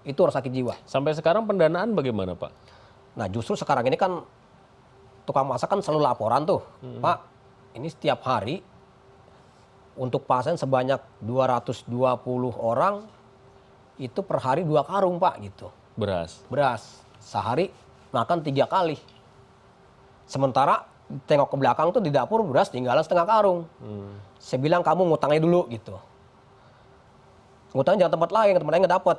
[SPEAKER 5] Itu orang sakit jiwa.
[SPEAKER 1] Sampai sekarang pendanaan bagaimana Pak?
[SPEAKER 5] Nah justru sekarang ini kan tukang masak kan selalu laporan tuh. Pak, ini setiap hari untuk pasien sebanyak 220 orang itu per hari 2 karung Pak gitu. Beras. Sehari makan 3 kali. Sementara tengok ke belakang tuh di dapur beras tinggalan setengah karung. Saya bilang kamu ngutangnya dulu gitu. Ngutangnya jangan tempat lain nggak dapat.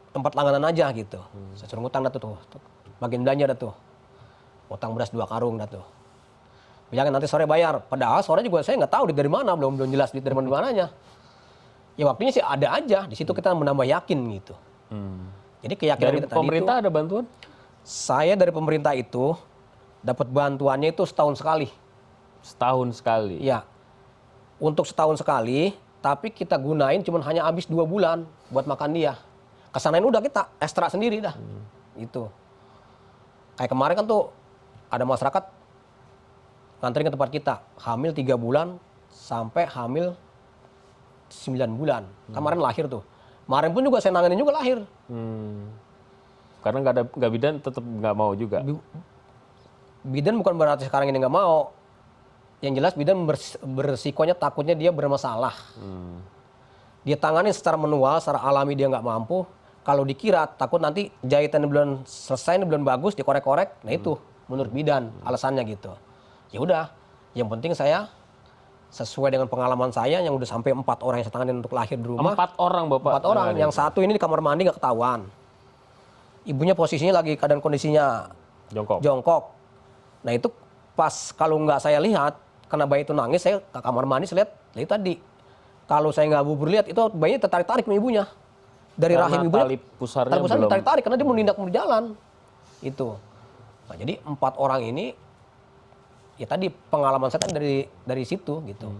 [SPEAKER 5] Tempat langganan aja gitu. Saya suruh ngutang dah tuh. Bagian belanja dah tuh. Ngutang beras 2 karung dah tuh. Bilangin nanti sore bayar. Padahal sore juga saya nggak tahu dari mana, belum jelas dari mananya. Ya waktunya sih ada aja. Di situ kita menambah yakin gitu. Jadi keyakinan
[SPEAKER 1] Dari
[SPEAKER 5] kita tadi
[SPEAKER 1] pemerintah
[SPEAKER 5] itu,
[SPEAKER 1] ada bantuan?
[SPEAKER 5] saya dari pemerintah itu dapat bantuannya itu setahun sekali.
[SPEAKER 1] Setahun sekali?
[SPEAKER 5] Iya. Untuk setahun sekali, tapi kita gunain cuma hanya habis 2 bulan buat makan dia. Kesanain udah kita ekstra sendiri dah. Itu. Kayak kemarin kan tuh ada masyarakat nganterin ke tempat kita, hamil 3 bulan sampai hamil 9 bulan. Kemarin lahir tuh. Kemarin pun juga saya nanganin juga lahir.
[SPEAKER 1] Karena nggak bidan tetap nggak mau juga?
[SPEAKER 5] Bidan bukan berarti sekarang ini nggak mau. Yang jelas bidan bersikonya takutnya dia bermasalah. Dia tangani secara manual, secara alami dia nggak mampu. Kalau dikira takut nanti jahitan belum selesai, belum bagus, dikorek-korek. Nah itu menurut bidan alasannya gitu. Ya udah, yang penting saya sesuai dengan pengalaman saya yang udah sampai 4 orang yang saya tangani untuk lahir di rumah.
[SPEAKER 1] 4 orang Bapak?
[SPEAKER 5] 4 orang. Yang satu ini di kamar mandi nggak ketahuan. Ibunya posisinya lagi keadaan kondisinya jongkok. Nah itu pas kalau nggak saya lihat, karena bayi itu nangis, saya ke kamar mandi saya lihat, itu tadi. Kalau saya nggak bubur lihat, itu bayinya tertarik-tarik sama ibunya. Dari
[SPEAKER 1] Karena
[SPEAKER 5] rahim ibunya,
[SPEAKER 1] tali pusarnya belum
[SPEAKER 5] ditarik-tarik karena dia mau nindak mau jalan. Itu. Nah jadi 4 orang ini, ya tadi pengalaman saya tadi dari situ gitu.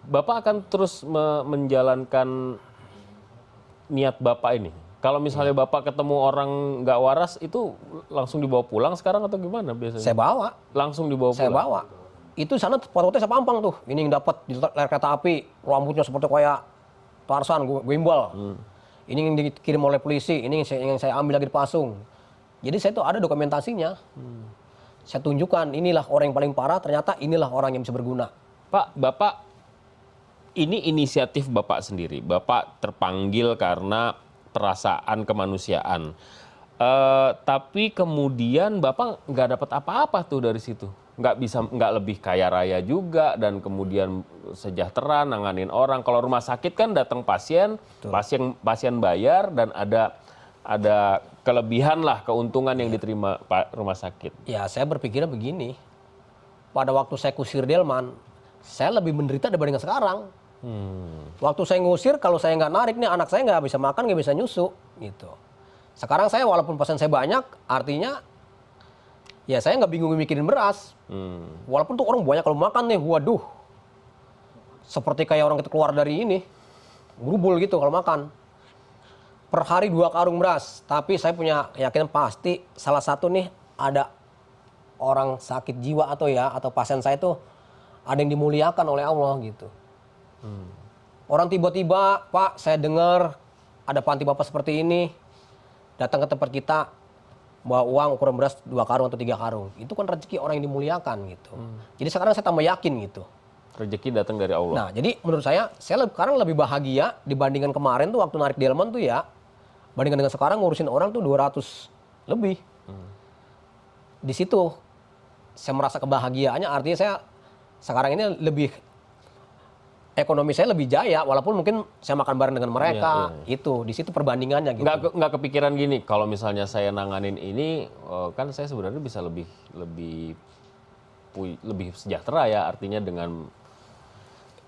[SPEAKER 1] Bapak akan terus menjalankan niat Bapak ini? Kalau misalnya Bapak ketemu orang nggak waras, itu langsung dibawa pulang sekarang atau gimana biasanya?
[SPEAKER 5] Saya bawa.
[SPEAKER 1] Langsung dibawa pulang?
[SPEAKER 5] Saya bawa. Itu di sana foto-fotonya saya pampang tuh. Ini yang dapat di layar kereta api, rambutnya seperti kayak Tarzan, gimbal. Ini yang dikirim oleh polisi, ini yang saya ambil lagi dipasung. Jadi saya tuh ada dokumentasinya. Saya tunjukkan, inilah orang yang paling parah, ternyata inilah orang yang bisa berguna.
[SPEAKER 1] Pak, Bapak, ini inisiatif Bapak sendiri. Bapak terpanggil karena perasaan kemanusiaan. Tapi kemudian Bapak nggak dapat apa-apa tuh dari situ. Nggak lebih kaya raya juga, dan kemudian sejahtera nanganin orang. Kalau rumah sakit kan datang pasien bayar, dan ada kelebihan lah, keuntungan yang diterima rumah sakit.
[SPEAKER 5] Ya saya berpikirnya begini, pada waktu saya kusir delman, saya lebih menderita dibanding sekarang. Waktu saya ngusir, kalau saya nggak narik nih, anak saya nggak bisa makan, nggak bisa nyusu gitu. Sekarang saya walaupun pasien saya banyak, artinya ya saya nggak bingung mikirin beras. Walaupun tuh orang banyak kalau makan nih, waduh, seperti kayak orang kita keluar dari ini, berubul gitu kalau makan. per hari 2 karung beras. Tapi saya punya keyakinan pasti salah satu nih ada orang sakit jiwa atau pasien saya itu ada yang dimuliakan oleh Allah gitu. Orang tiba-tiba, Pak, saya dengar ada panti bapak seperti ini, datang ke tempat kita, bawa uang ukuran beras 2 karung atau 3 karung. Itu kan rezeki orang yang dimuliakan gitu. Jadi sekarang saya tambah yakin gitu.
[SPEAKER 1] Rezeki datang dari Allah.
[SPEAKER 5] Nah, jadi menurut saya sekarang lebih bahagia dibandingkan kemarin tuh waktu narik delman tuh ya. Bandingkan dengan sekarang ngurusin orang tuh 200 lebih. Di situ saya merasa kebahagiaannya, artinya saya sekarang ini lebih ekonomi saya lebih jaya, walaupun mungkin saya makan bareng dengan mereka. Itu di situ perbandingannya gitu.
[SPEAKER 1] Nggak kepikiran gini, kalau misalnya saya nanganin ini, kan saya sebenarnya bisa lebih sejahtera ya, artinya dengan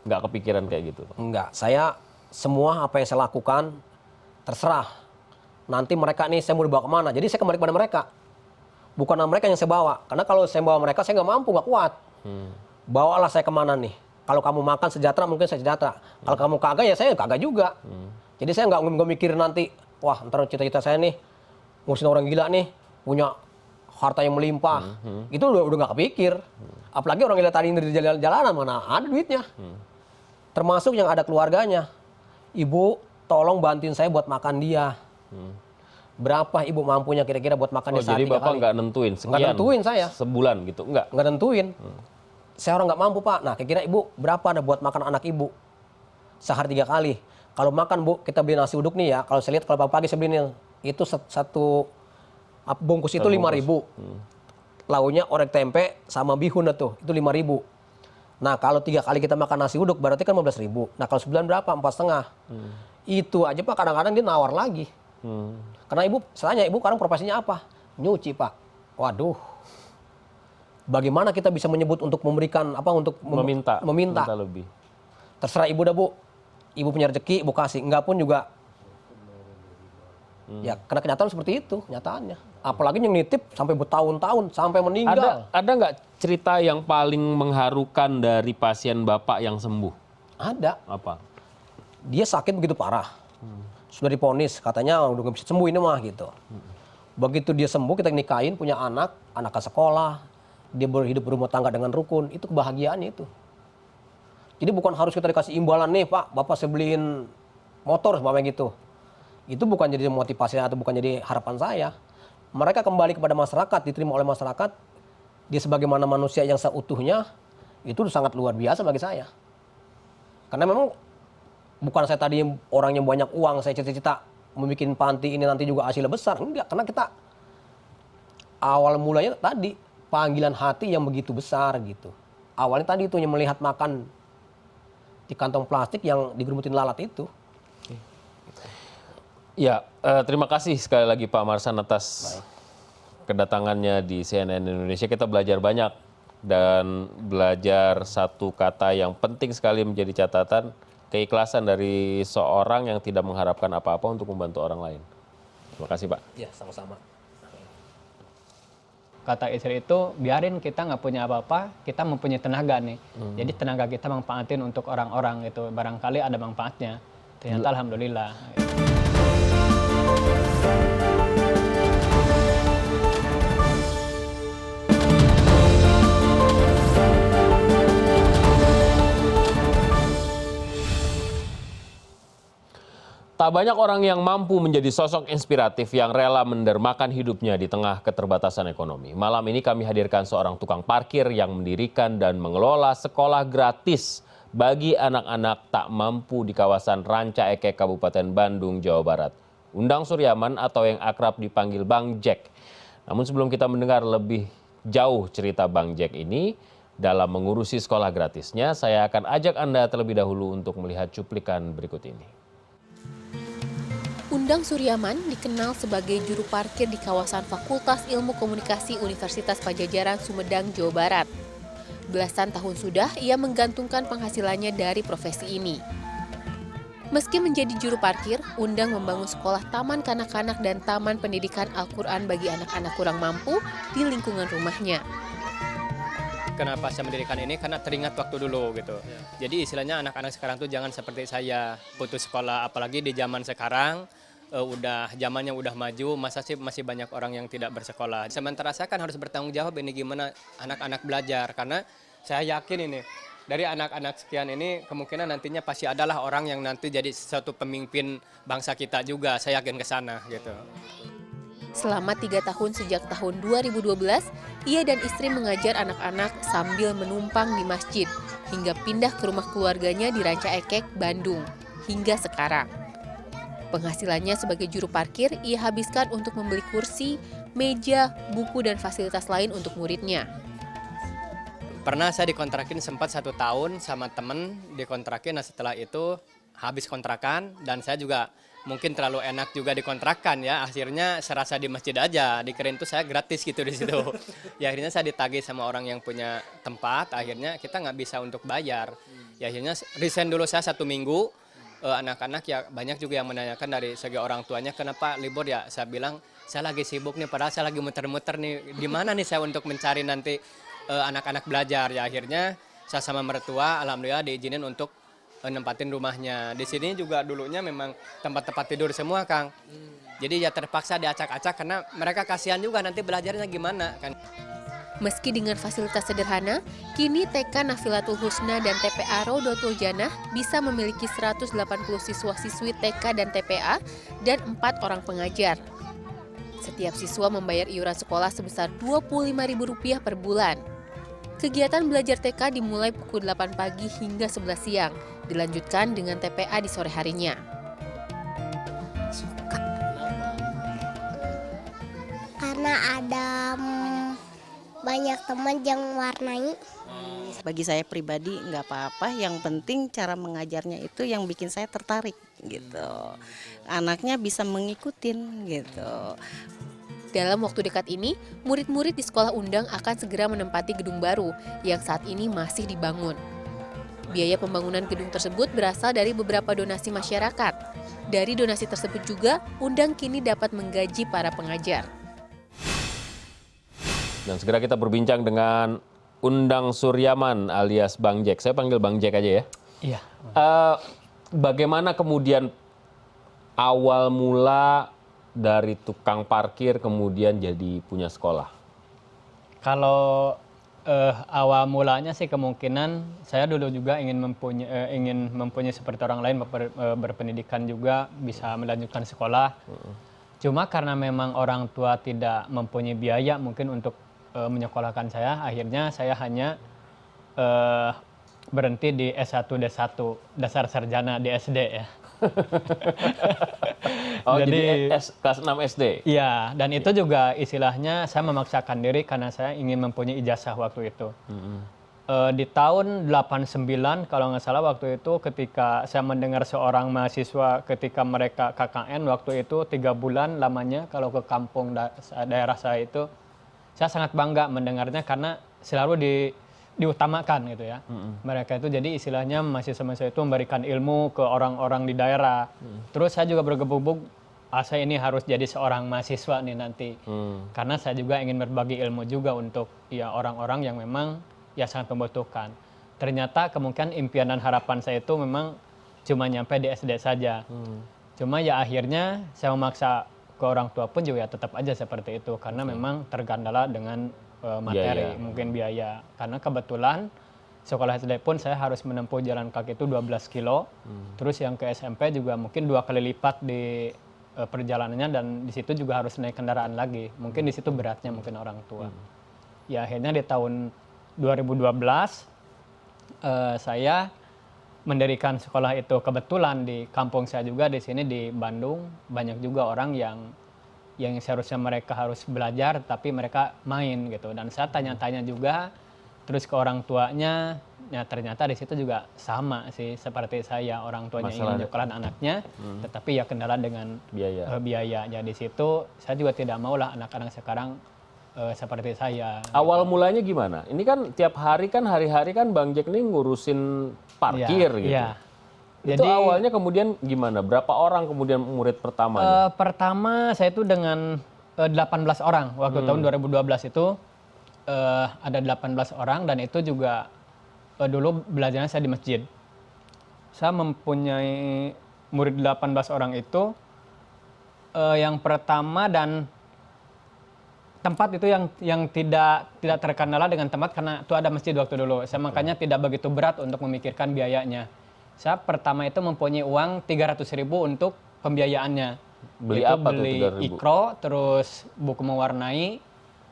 [SPEAKER 1] nggak kepikiran kayak gitu.
[SPEAKER 5] Enggak, saya semua apa yang saya lakukan terserah. Nanti mereka nih saya mau dibawa kemana, jadi saya kembali kepada mereka. Bukan mereka yang saya bawa, karena kalau saya bawa mereka saya nggak mampu, nggak kuat. Bawalah saya kemana nih. Kalau kamu makan sejahtera, mungkin saya sejahtera. Kalau kamu kagak, ya saya kagak juga. Jadi saya nggak mikir nanti, wah ntar cita-cita saya nih, ngurusin orang gila nih, punya harta yang melimpah. Itu udah nggak kepikir. Apalagi orang gila tadi di jalanan, mana ada duitnya. Termasuk yang ada keluarganya. Ibu, tolong bantuin saya buat makan dia. Berapa ibu mampunya kira-kira buat makan dia saat 3 kali.
[SPEAKER 1] Jadi Bapak nggak nentuin sekian?
[SPEAKER 5] Nggak nentuin saya.
[SPEAKER 1] Sebulan gitu? Nggak
[SPEAKER 5] Nentuin. Saya orang nggak mampu, Pak. Nah, kira-kira ibu berapa ada buat makan anak ibu? Sehari 3 kali. Kalau makan, Bu, kita beli nasi uduk nih ya. Kalau saya lihat kalau pagi saya beli nih, itu satu bungkus itu 5.000. Launya orek tempe sama bihun itu 5.000. Nah, kalau 3 kali kita makan nasi uduk berarti kan 15.000. Nah, kalau sebulan berapa? 4,5. Itu aja, Pak, kadang-kadang dia nawar lagi. Karena ibu, saya tanya, ibu sekarang profesinya apa? Nyuci, Pak. Waduh. Bagaimana kita bisa menyebut untuk memberikan untuk meminta
[SPEAKER 1] lebih.
[SPEAKER 5] Terserah ibu dah, Bu. Ibu punya rezeki, ibu kasih. Enggak pun juga. Ya, karena kenyataan seperti itu, kenyataannya. Apalagi yang nitip sampai bertahun-tahun, sampai meninggal.
[SPEAKER 1] Ada nggak cerita yang paling mengharukan dari pasien Bapak yang sembuh?
[SPEAKER 5] Ada.
[SPEAKER 1] Apa?
[SPEAKER 5] Dia sakit begitu parah. Sudah diponis, katanya udah nggak bisa sembuh ini mah gitu. Begitu dia sembuh, kita nikahin, punya anak ke sekolah. Dia berhidup berumah tangga dengan rukun, itu kebahagiaannya itu. Jadi bukan harus kita dikasih imbalan nih, Pak, Bapak saya beliin motor sama gitu. Itu bukan jadi motivasi atau bukan jadi harapan saya. Mereka kembali kepada masyarakat, diterima oleh masyarakat, dia sebagaimana manusia yang seutuhnya, itu sangat luar biasa bagi saya. Karena memang bukan saya tadi orang yang banyak uang, saya cita-cita membuat panti ini nanti juga hasilnya besar. Enggak, karena kita awal mulanya tadi, panggilan hati yang begitu besar gitu. Awalnya tadi itu yang melihat makan di kantong plastik yang digerumutin lalat itu.
[SPEAKER 1] Ya, terima kasih sekali lagi Pak Marsan atas kedatangannya di CNN Indonesia. Kita belajar banyak dan belajar satu kata yang penting sekali menjadi catatan, keikhlasan dari seorang yang tidak mengharapkan apa-apa untuk membantu orang lain. Terima kasih Pak.
[SPEAKER 5] Ya, sama-sama.
[SPEAKER 9] Kata istri itu, biarin kita nggak punya apa-apa, kita mempunyai tenaga nih. Jadi tenaga kita manfaatin untuk orang-orang itu. Barangkali ada manfaatnya. Ternyata alhamdulillah.
[SPEAKER 1] Tak banyak orang yang mampu menjadi sosok inspiratif yang rela mendermakan hidupnya di tengah keterbatasan ekonomi. Malam ini kami hadirkan seorang tukang parkir yang mendirikan dan mengelola sekolah gratis bagi anak-anak tak mampu di kawasan Ranca Ekek, Kabupaten Bandung, Jawa Barat. Undang Suryaman atau yang akrab dipanggil Bang Jack. Namun sebelum kita mendengar lebih jauh cerita Bang Jack ini, dalam mengurusi sekolah gratisnya, saya akan ajak Anda terlebih dahulu untuk melihat cuplikan berikut ini.
[SPEAKER 10] Undang Suryaman dikenal sebagai juru parkir di kawasan Fakultas Ilmu Komunikasi Universitas Padjadjaran, Sumedang, Jawa Barat. Belasan tahun sudah ia menggantungkan penghasilannya dari profesi ini. Meski menjadi juru parkir, Undang membangun sekolah taman kanak-kanak dan taman pendidikan Al-Quran bagi anak-anak kurang mampu di lingkungan rumahnya.
[SPEAKER 9] Kenapa saya mendirikan ini? Karena teringat waktu dulu gitu. Jadi istilahnya anak-anak sekarang tuh jangan seperti saya putus sekolah, apalagi di zaman sekarang udah zamannya udah maju, masa sih masih banyak orang yang tidak bersekolah. Sementara saya kan harus bertanggung jawab ini gimana anak-anak belajar, karena saya yakin ini dari anak-anak sekian ini kemungkinan nantinya pasti adalah orang yang nanti jadi suatu pemimpin bangsa kita juga, saya yakin ke sana gitu.
[SPEAKER 10] Selama 3 tahun sejak tahun 2012, ia dan istri mengajar anak-anak sambil menumpang di masjid, hingga pindah ke rumah keluarganya di Ranca Ekek, Bandung, hingga sekarang. Penghasilannya sebagai juru parkir ia habiskan untuk membeli kursi, meja, buku, dan fasilitas lain untuk muridnya.
[SPEAKER 9] Pernah saya dikontrakin sempat 1 tahun sama temen dikontrakin, nah setelah itu habis kontrakan dan saya juga mungkin terlalu enak juga dikontrakan ya, akhirnya serasa di masjid aja, dikirain tuh saya gratis gitu di situ. Ya akhirnya saya ditagih sama orang yang punya tempat, akhirnya kita nggak bisa untuk bayar. Ya akhirnya resign dulu saya 1 minggu. Anak-anak ya banyak juga yang menanyakan dari segi orang tuanya kenapa libur ya, saya bilang saya lagi sibuk nih, padahal saya lagi muter-muter nih, di mana nih saya untuk mencari nanti anak-anak belajar. Ya akhirnya saya sama mertua alhamdulillah diizinin untuk nempatin rumahnya. Di sini juga dulunya memang tempat-tempat tidur semua, Kang. Jadi ya terpaksa diacak-acak karena mereka kasihan juga nanti belajarnya gimana kan.
[SPEAKER 10] Meski dengan fasilitas sederhana, kini TK Nafilatul Husna dan TPA Rodotul Jannah bisa memiliki 180 siswa-siswi TK dan TPA dan 4 orang pengajar. Setiap siswa membayar iuran sekolah sebesar Rp25.000 per bulan. Kegiatan belajar TK dimulai pukul 8 pagi hingga 11 siang, dilanjutkan dengan TPA di sore harinya.
[SPEAKER 11] Karena ada banyak teman yang warnai.
[SPEAKER 12] Bagi saya pribadi nggak apa-apa, yang penting cara mengajarnya itu yang bikin saya tertarik gitu. Anaknya bisa mengikutin gitu.
[SPEAKER 10] Dalam waktu dekat ini, murid-murid di Sekolah Undang akan segera menempati gedung baru yang saat ini masih dibangun. Biaya pembangunan gedung tersebut berasal dari beberapa donasi masyarakat. Dari donasi tersebut juga, Undang kini dapat menggaji para pengajar.
[SPEAKER 1] Dan segera kita berbincang dengan Undang Suryaman alias Bang Jack. Saya panggil Bang Jack aja ya.
[SPEAKER 9] Iya.
[SPEAKER 1] Bagaimana kemudian awal mula dari tukang parkir kemudian jadi punya sekolah?
[SPEAKER 9] Kalau awal mulanya sih kemungkinan saya dulu juga ingin mempunyai seperti orang lain, berpendidikan juga, bisa melanjutkan sekolah. Cuma karena memang orang tua tidak mempunyai biaya mungkin untuk menyekolahkan saya, akhirnya saya hanya berhenti di S1 D1, dasar sarjana di SD ya.
[SPEAKER 1] Oh, jadi kelas 6 SD?
[SPEAKER 9] Iya, dan itu juga istilahnya saya memaksakan diri karena saya ingin mempunyai ijazah waktu itu. Di tahun 89 kalau nggak salah waktu itu ketika saya mendengar seorang mahasiswa ketika mereka KKN waktu itu 3 bulan lamanya kalau ke kampung daerah saya itu, saya sangat bangga mendengarnya karena selalu diutamakan gitu ya. Mereka itu jadi istilahnya mahasiswa-mahasiswa itu memberikan ilmu ke orang-orang di daerah. Terus saya juga bergebuk-gebuk, saya ini harus jadi seorang mahasiswa nih nanti. Karena saya juga ingin berbagi ilmu juga untuk ya orang-orang yang memang ya sangat membutuhkan. Ternyata kemungkinan impian dan harapan saya itu memang cuma nyampe di SD saja. Cuma ya akhirnya saya memaksa ke orang tua pun juga ya tetap aja seperti itu. Karena memang tergandala dengan materi, mungkin biaya. Karena kebetulan sekolah SD pun saya harus menempuh jalan kaki itu 12 kilo. Terus yang ke SMP juga mungkin 2 kali lipat di perjalanannya dan di situ juga harus naik kendaraan lagi. Mungkin di situ beratnya mungkin orang tua. Ya akhirnya di tahun 2012 saya mendirikan sekolah itu. Kebetulan di kampung saya juga di sini di Bandung banyak juga orang yang seharusnya mereka harus belajar tapi mereka main gitu. Dan saya tanya-tanya juga terus ke orang tuanya, ya ternyata di situ juga sama sih seperti saya, orang tuanya ingin menyekolahkan anaknya, tetapi ya kendala dengan biaya. Ya di situ saya juga tidak mau lah anak-anak sekarang seperti saya.
[SPEAKER 1] Awal mulanya gimana? Ini kan tiap hari kan hari-hari kan Bang Jack ini ngurusin parkir gitu. Iya. Itu jadi, awalnya kemudian gimana? Berapa orang kemudian murid pertamanya?
[SPEAKER 9] Pertama saya itu dengan 18 orang waktu tahun 2012 itu ada 18 orang dan itu juga dulu belajarnya saya di masjid. Saya mempunyai murid 18 orang itu Yang pertama dan tempat itu yang tidak terkendala dengan tempat karena itu ada masjid waktu dulu. Saya makanya tidak begitu berat untuk memikirkan biayanya. Saya pertama itu mempunyai uang 300.000 untuk pembiayaannya.
[SPEAKER 1] Beli
[SPEAKER 9] Itu
[SPEAKER 1] apa tuh
[SPEAKER 9] beli
[SPEAKER 1] 3.000?
[SPEAKER 9] ikro, terus buku mewarnai,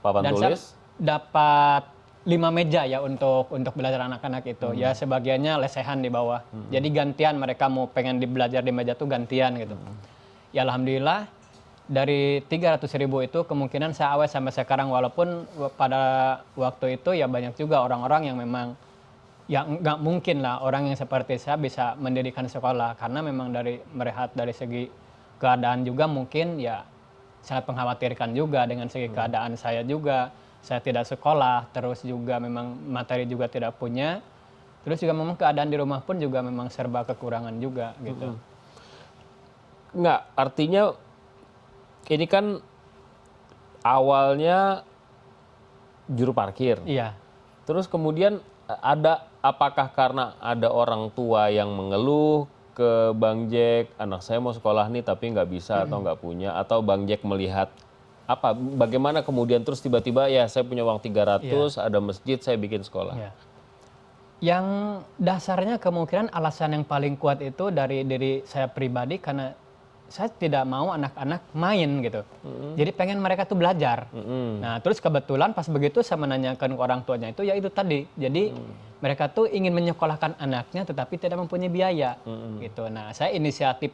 [SPEAKER 1] Papan
[SPEAKER 9] dan
[SPEAKER 1] tulis?
[SPEAKER 9] saya dapat 5 meja ya untuk belajar anak-anak itu. Ya sebagiannya lesehan di bawah. Jadi gantian mereka mau pengen belajar di meja tuh gantian gitu. Ya alhamdulillah dari 300.000 itu kemungkinan saya awet sampai sekarang, walaupun pada waktu itu ya banyak juga orang-orang yang memang ya nggak mungkin lah orang yang seperti saya bisa mendirikan sekolah, karena memang melihat dari segi keadaan juga mungkin ya sangat mengkhawatirkan juga dengan segi keadaan saya juga. Saya tidak sekolah, terus juga memang materi juga tidak punya, terus juga memang keadaan di rumah pun juga memang serba kekurangan juga gitu.
[SPEAKER 1] Nggak, artinya ini kan awalnya juru parkir.
[SPEAKER 9] Iya.
[SPEAKER 1] Terus kemudian apakah karena ada orang tua yang mengeluh ke Bang Jack, anak saya mau sekolah nih tapi nggak bisa atau nggak punya, atau Bang Jack melihat bagaimana kemudian terus tiba-tiba ya saya punya uang 300, ada masjid, saya bikin sekolah.
[SPEAKER 9] Iya. Yang dasarnya kemungkinan alasan yang paling kuat itu dari diri saya pribadi, karena saya tidak mau anak-anak main gitu. Jadi pengen mereka tuh belajar. Nah terus kebetulan pas begitu saya menanyakan ke orang tuanya itu ya itu tadi. Jadi mereka tuh ingin menyekolahkan anaknya tetapi tidak mempunyai biaya gitu. Nah saya inisiatif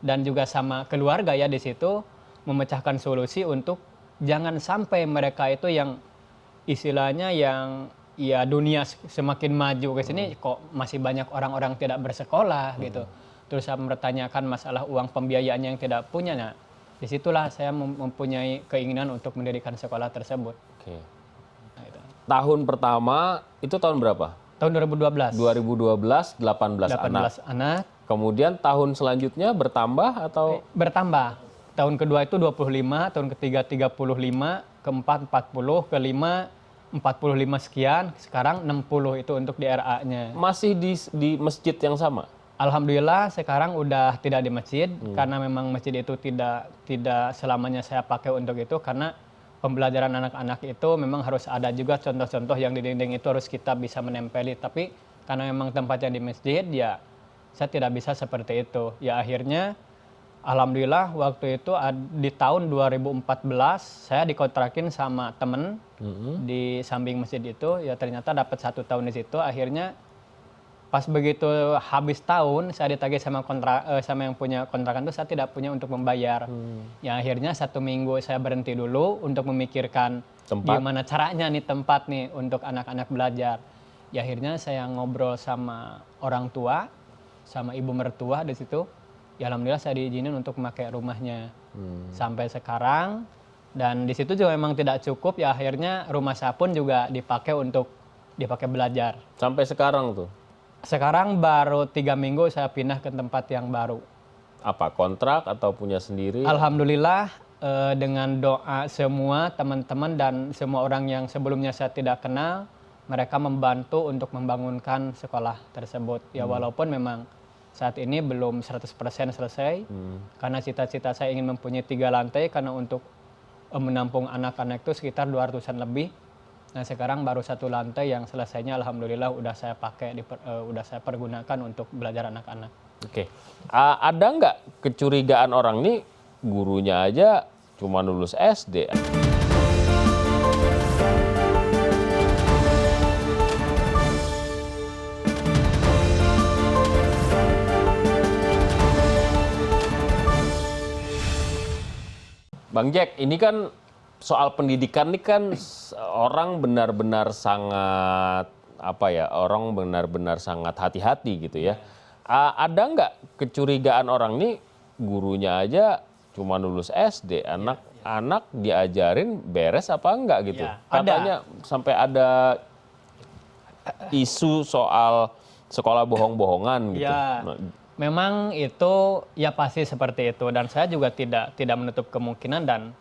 [SPEAKER 9] dan juga sama keluarga ya di situ memecahkan solusi untuk jangan sampai mereka itu yang istilahnya yang ya dunia semakin maju ke sini kok masih banyak orang-orang tidak bersekolah gitu. Terus saya mempertanyakan masalah uang pembiayaannya yang tidak punya. Nah, disitulah saya mempunyai keinginan untuk mendirikan sekolah tersebut.
[SPEAKER 1] Oke. Nah, itu. Tahun pertama itu tahun berapa?
[SPEAKER 9] Tahun 2012.
[SPEAKER 1] 2012, 18
[SPEAKER 9] anak.
[SPEAKER 1] Kemudian tahun selanjutnya bertambah atau?
[SPEAKER 9] Bertambah. Tahun kedua itu 25, tahun ketiga 35, keempat 40, kelima 45 sekian, sekarang 60 itu untuk di RA-nya.
[SPEAKER 1] Masih di masjid yang sama?
[SPEAKER 9] Alhamdulillah sekarang udah tidak di masjid, karena memang masjid itu tidak selamanya saya pakai untuk itu, karena pembelajaran anak-anak itu memang harus ada juga contoh-contoh yang di dinding itu harus kita bisa menempeli. Tapi karena memang tempatnya di masjid, ya saya tidak bisa seperti itu. Ya akhirnya alhamdulillah waktu itu di tahun 2014 saya dikontrakin sama temen di samping masjid itu. Ya ternyata dapat 1 tahun di situ. Akhirnya pas begitu habis tahun saya ditagih sama yang punya kontrakan itu, saya tidak punya untuk membayar. Ya akhirnya 1 minggu saya berhenti dulu untuk memikirkan gimana caranya nih tempat nih untuk anak-anak belajar. Ya akhirnya saya ngobrol sama orang tua, sama ibu mertua di situ. Ya alhamdulillah saya diizinin untuk memakai rumahnya sampai sekarang. Dan di situ juga memang tidak cukup, ya akhirnya rumah saya pun juga dipakai belajar.
[SPEAKER 1] Sampai sekarang tuh?
[SPEAKER 9] Sekarang baru 3 minggu saya pindah ke tempat yang baru.
[SPEAKER 1] Apa, kontrak atau punya sendiri?
[SPEAKER 9] Alhamdulillah dengan doa semua teman-teman dan semua orang yang sebelumnya saya tidak kenal, mereka membantu untuk membangunkan sekolah tersebut. Ya walaupun memang saat ini belum 100% selesai, karena cita-cita saya ingin mempunyai 3 lantai, karena untuk menampung anak-anak itu sekitar 200-an lebih. Nah sekarang baru 1 lantai yang selesainya alhamdulillah udah saya pakai, udah saya pergunakan untuk belajar anak-anak.
[SPEAKER 1] Oke. Ada nggak kecurigaan orang nih gurunya aja cuma lulus SD? Bang Jack, ini kan soal pendidikan ini kan orang benar-benar sangat orang benar-benar sangat hati-hati gitu ya. Ada nggak kecurigaan orang nih gurunya aja cuma lulus SD, anak diajarin beres apa enggak gitu?
[SPEAKER 9] Ya,
[SPEAKER 1] katanya sampai ada isu soal sekolah bohong-bohongan gitu.
[SPEAKER 9] Ya, memang itu ya pasti seperti itu, dan saya juga tidak menutup kemungkinan, dan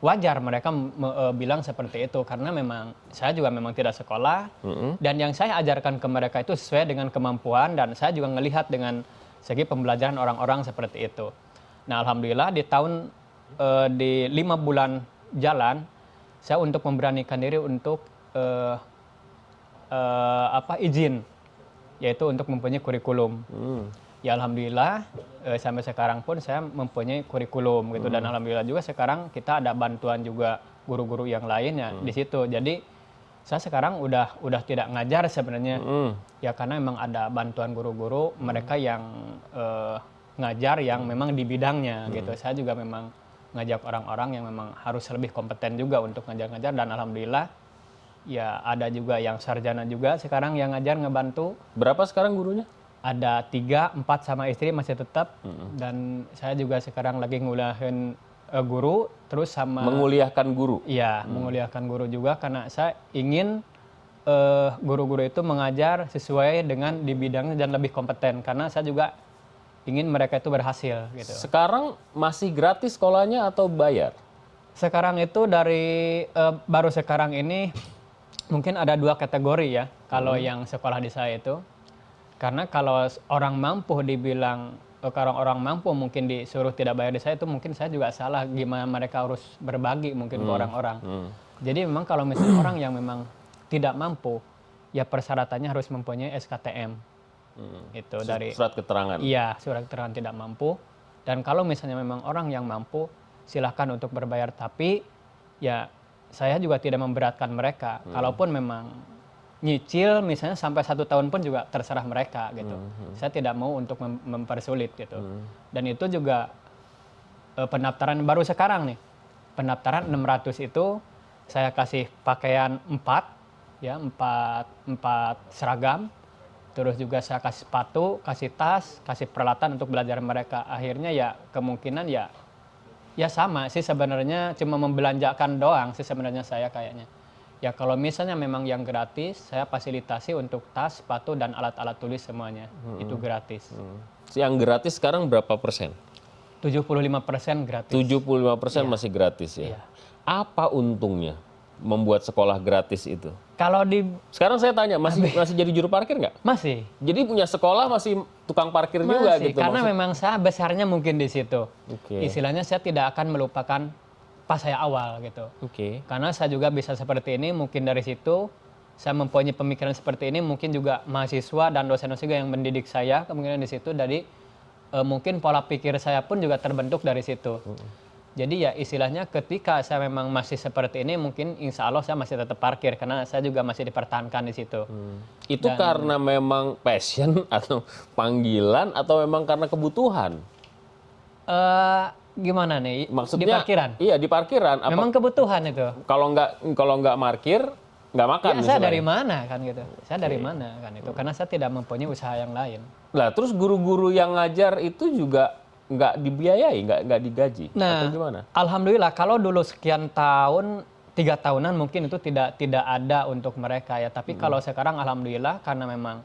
[SPEAKER 9] wajar mereka bilang seperti itu, karena memang saya juga memang tidak sekolah, dan yang saya ajarkan ke mereka itu sesuai dengan kemampuan, dan saya juga melihat dengan segi pembelajaran orang-orang seperti itu. Nah, alhamdulillah di tahun di 5 bulan jalan, saya untuk memberanikan diri untuk izin, yaitu untuk mempunyai kurikulum. Ya alhamdulillah sampai sekarang pun saya mempunyai kurikulum gitu, dan alhamdulillah juga sekarang kita ada bantuan juga guru-guru yang lainnya di situ. Jadi saya sekarang udah tidak ngajar sebenarnya, ya karena memang ada bantuan guru-guru mereka yang ngajar yang memang di bidangnya gitu. Saya juga memang ngajak orang-orang yang memang harus lebih kompeten juga untuk ngajar-ngajar, dan alhamdulillah ya ada juga yang sarjana juga sekarang yang ngajar ngebantu.
[SPEAKER 1] Berapa sekarang gurunya?
[SPEAKER 9] Ada 3, 4 sama istri masih tetap, dan saya juga sekarang lagi nguliahin guru terus sama
[SPEAKER 1] Menguliahkan guru.
[SPEAKER 9] Iya, menguliahkan guru juga karena saya ingin guru-guru itu mengajar sesuai dengan di bidangnya dan lebih kompeten, karena saya juga ingin mereka itu berhasil gitu.
[SPEAKER 1] Sekarang masih gratis sekolahnya atau bayar?
[SPEAKER 9] Sekarang itu dari baru sekarang ini mungkin ada 2 kategori ya kalau yang sekolah di saya itu. Karena kalau orang mampu dibilang orang mampu mungkin disuruh tidak bayar di saya, itu mungkin saya juga salah gimana mereka harus berbagi mungkin ke orang-orang. Jadi memang kalau misalnya orang yang memang tidak mampu, ya persyaratannya harus mempunyai SKTM. Itu dari
[SPEAKER 1] surat keterangan.
[SPEAKER 9] Iya, surat keterangan tidak mampu. Dan kalau misalnya memang orang yang mampu, silahkan untuk berbayar. Tapi ya saya juga tidak memberatkan mereka. Kalaupun memang nyicil misalnya sampai 1 tahun pun juga terserah mereka gitu. Saya tidak mau untuk mempersulit gitu. Dan itu juga pendaftaran baru sekarang nih. Pendaftaran 600 itu saya kasih pakaian 4 seragam. Terus juga saya kasih sepatu, kasih tas, kasih peralatan untuk belajar mereka. Akhirnya ya kemungkinan ya sama sih sebenarnya, cuma membelanjakan doang sih sebenarnya saya kayaknya. Ya kalau misalnya memang yang gratis, saya fasilitasi untuk tas, sepatu, dan alat-alat tulis semuanya. Itu gratis.
[SPEAKER 1] Yang gratis sekarang berapa persen?
[SPEAKER 9] 75% gratis.
[SPEAKER 1] 75% masih gratis ya?
[SPEAKER 9] Iya.
[SPEAKER 1] Apa untungnya membuat sekolah gratis itu?
[SPEAKER 9] Kalau
[SPEAKER 1] sekarang saya tanya, masih jadi juru parkir nggak?
[SPEAKER 9] Masih.
[SPEAKER 1] Jadi punya sekolah masih tukang parkir juga gitu?
[SPEAKER 9] Karena memang saya besarnya mungkin di situ.
[SPEAKER 1] Okay.
[SPEAKER 9] Istilahnya saya tidak akan melupakan pas saya awal gitu. Karena saya juga bisa seperti ini, mungkin dari situ saya mempunyai pemikiran seperti ini, mungkin juga mahasiswa dan dosen-dosen juga yang mendidik saya kemungkinan di situ. Jadi mungkin pola pikir saya pun juga terbentuk dari situ. Jadi ya istilahnya ketika saya memang masih seperti ini, mungkin insya Allah saya masih tetap parkir karena saya juga masih dipertahankan di situ.
[SPEAKER 1] Itu karena memang passion atau panggilan atau memang karena kebutuhan?
[SPEAKER 9] Gimana nih?
[SPEAKER 1] Maksudnya
[SPEAKER 9] di parkiran?
[SPEAKER 1] Iya di parkiran.
[SPEAKER 9] Memang kebutuhan itu.
[SPEAKER 1] Kalau nggak parkir nggak makan.
[SPEAKER 9] Ya, saya dari mana kan gitu? Saya dari mana kan itu? Karena saya tidak mempunyai usaha yang lain.
[SPEAKER 1] Lah terus guru-guru yang ngajar itu juga nggak dibiayai, nggak digaji,
[SPEAKER 9] nah,
[SPEAKER 1] atau gimana?
[SPEAKER 9] Alhamdulillah kalau dulu sekian tahun, 3 tahunan mungkin itu tidak ada untuk mereka ya. Tapi kalau sekarang alhamdulillah karena memang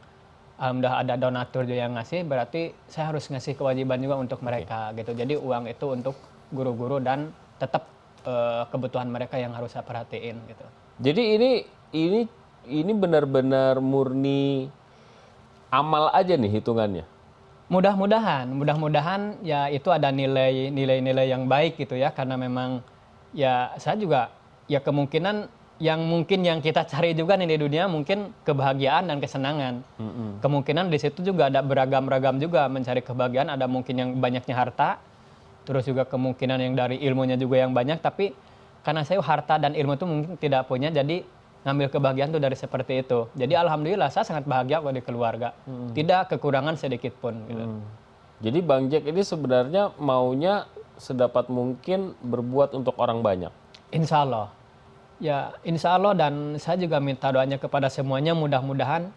[SPEAKER 9] alhamdulillah ada donatur juga yang ngasih, berarti saya harus ngasih kewajiban juga untuk mereka gitu. Jadi uang itu untuk guru-guru dan tetap kebutuhan mereka yang harus saya perhatiin gitu. Jadi
[SPEAKER 1] ini benar-benar murni amal aja nih hitungannya.
[SPEAKER 9] Mudah-mudahan ya itu ada nilai-nilai yang baik gitu ya, karena memang ya saya juga ya kemungkinan yang kita cari juga nih di dunia mungkin kebahagiaan dan kesenangan. Kemungkinan di situ juga ada beragam-ragam juga mencari kebahagiaan, ada mungkin yang banyaknya harta, terus juga kemungkinan yang dari ilmunya juga yang banyak, tapi karena saya harta dan ilmu itu mungkin tidak punya, jadi ngambil kebahagiaan tuh dari seperti itu. Jadi alhamdulillah saya sangat bahagia kok di keluarga. Tidak kekurangan sedikit pun gitu.
[SPEAKER 1] Jadi Bang Jack ini sebenarnya maunya sedapat mungkin berbuat untuk orang banyak.
[SPEAKER 9] Insya Allah. Ya insya Allah, dan saya juga minta doanya kepada semuanya, mudah-mudahan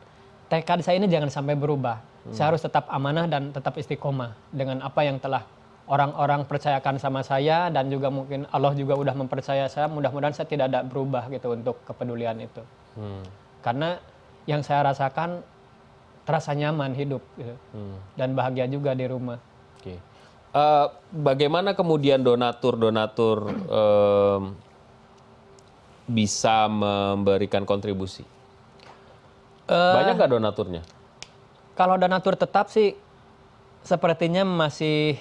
[SPEAKER 9] tekad saya ini jangan sampai berubah. Saya harus tetap amanah dan tetap istiqomah dengan apa yang telah orang-orang percayakan sama saya, dan juga mungkin Allah juga udah mempercaya saya. Mudah-mudahan saya tidak ada berubah gitu untuk kepedulian itu. Karena yang saya rasakan terasa nyaman hidup gitu. Dan bahagia juga di rumah.
[SPEAKER 1] Bagaimana kemudian donatur bisa memberikan kontribusi? Banyak nggak donaturnya? Kalau
[SPEAKER 9] donatur tetap sih sepertinya masih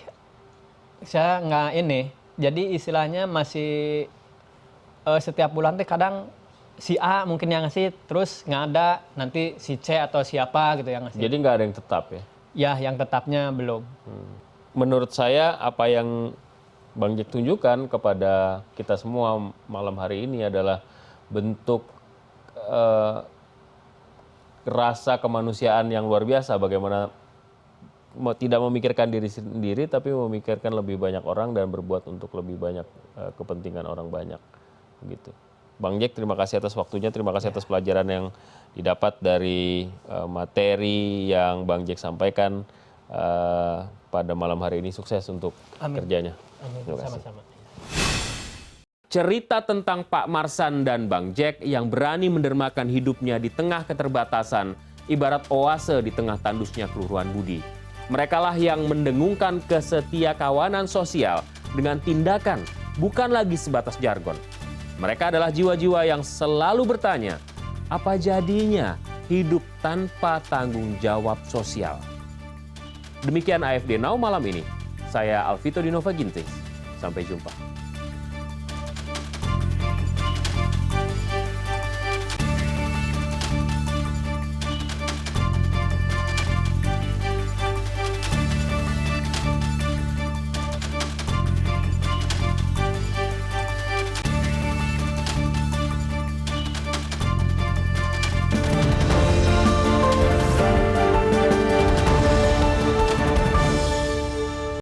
[SPEAKER 9] saya nggak ini. Jadi istilahnya masih setiap bulan teh kadang si A mungkin yang ngasih, terus nggak ada, nanti si C atau siapa gitu yang ngasih.
[SPEAKER 1] Jadi nggak ada yang tetap ya?
[SPEAKER 9] Ya, yang tetapnya belum.
[SPEAKER 1] Menurut saya apa yang Bang Jack tunjukkan kepada kita semua malam hari ini adalah bentuk rasa kemanusiaan yang luar biasa. Bagaimana tidak memikirkan diri sendiri, tapi memikirkan lebih banyak orang dan berbuat untuk lebih banyak kepentingan orang banyak. Begitu. Bang Jack, terima kasih atas waktunya, terima kasih atas pelajaran yang didapat dari materi yang Bang Jack sampaikan pada malam hari ini. Sukses untuk kerjanya.
[SPEAKER 9] Amin. Sama-sama.
[SPEAKER 1] Cerita tentang Pak Marsan dan Bang Jack yang berani mendermakan hidupnya di tengah keterbatasan, ibarat oase di tengah tandusnya keluruhan budi. Merekalah yang mendengungkan kesetiakawanan sosial dengan tindakan, bukan lagi sebatas jargon. Mereka adalah jiwa-jiwa yang selalu bertanya, apa jadinya hidup tanpa tanggung jawab sosial? Demikian AFD Now malam ini. Saya Alvito Dinova Ginting. Sampai jumpa.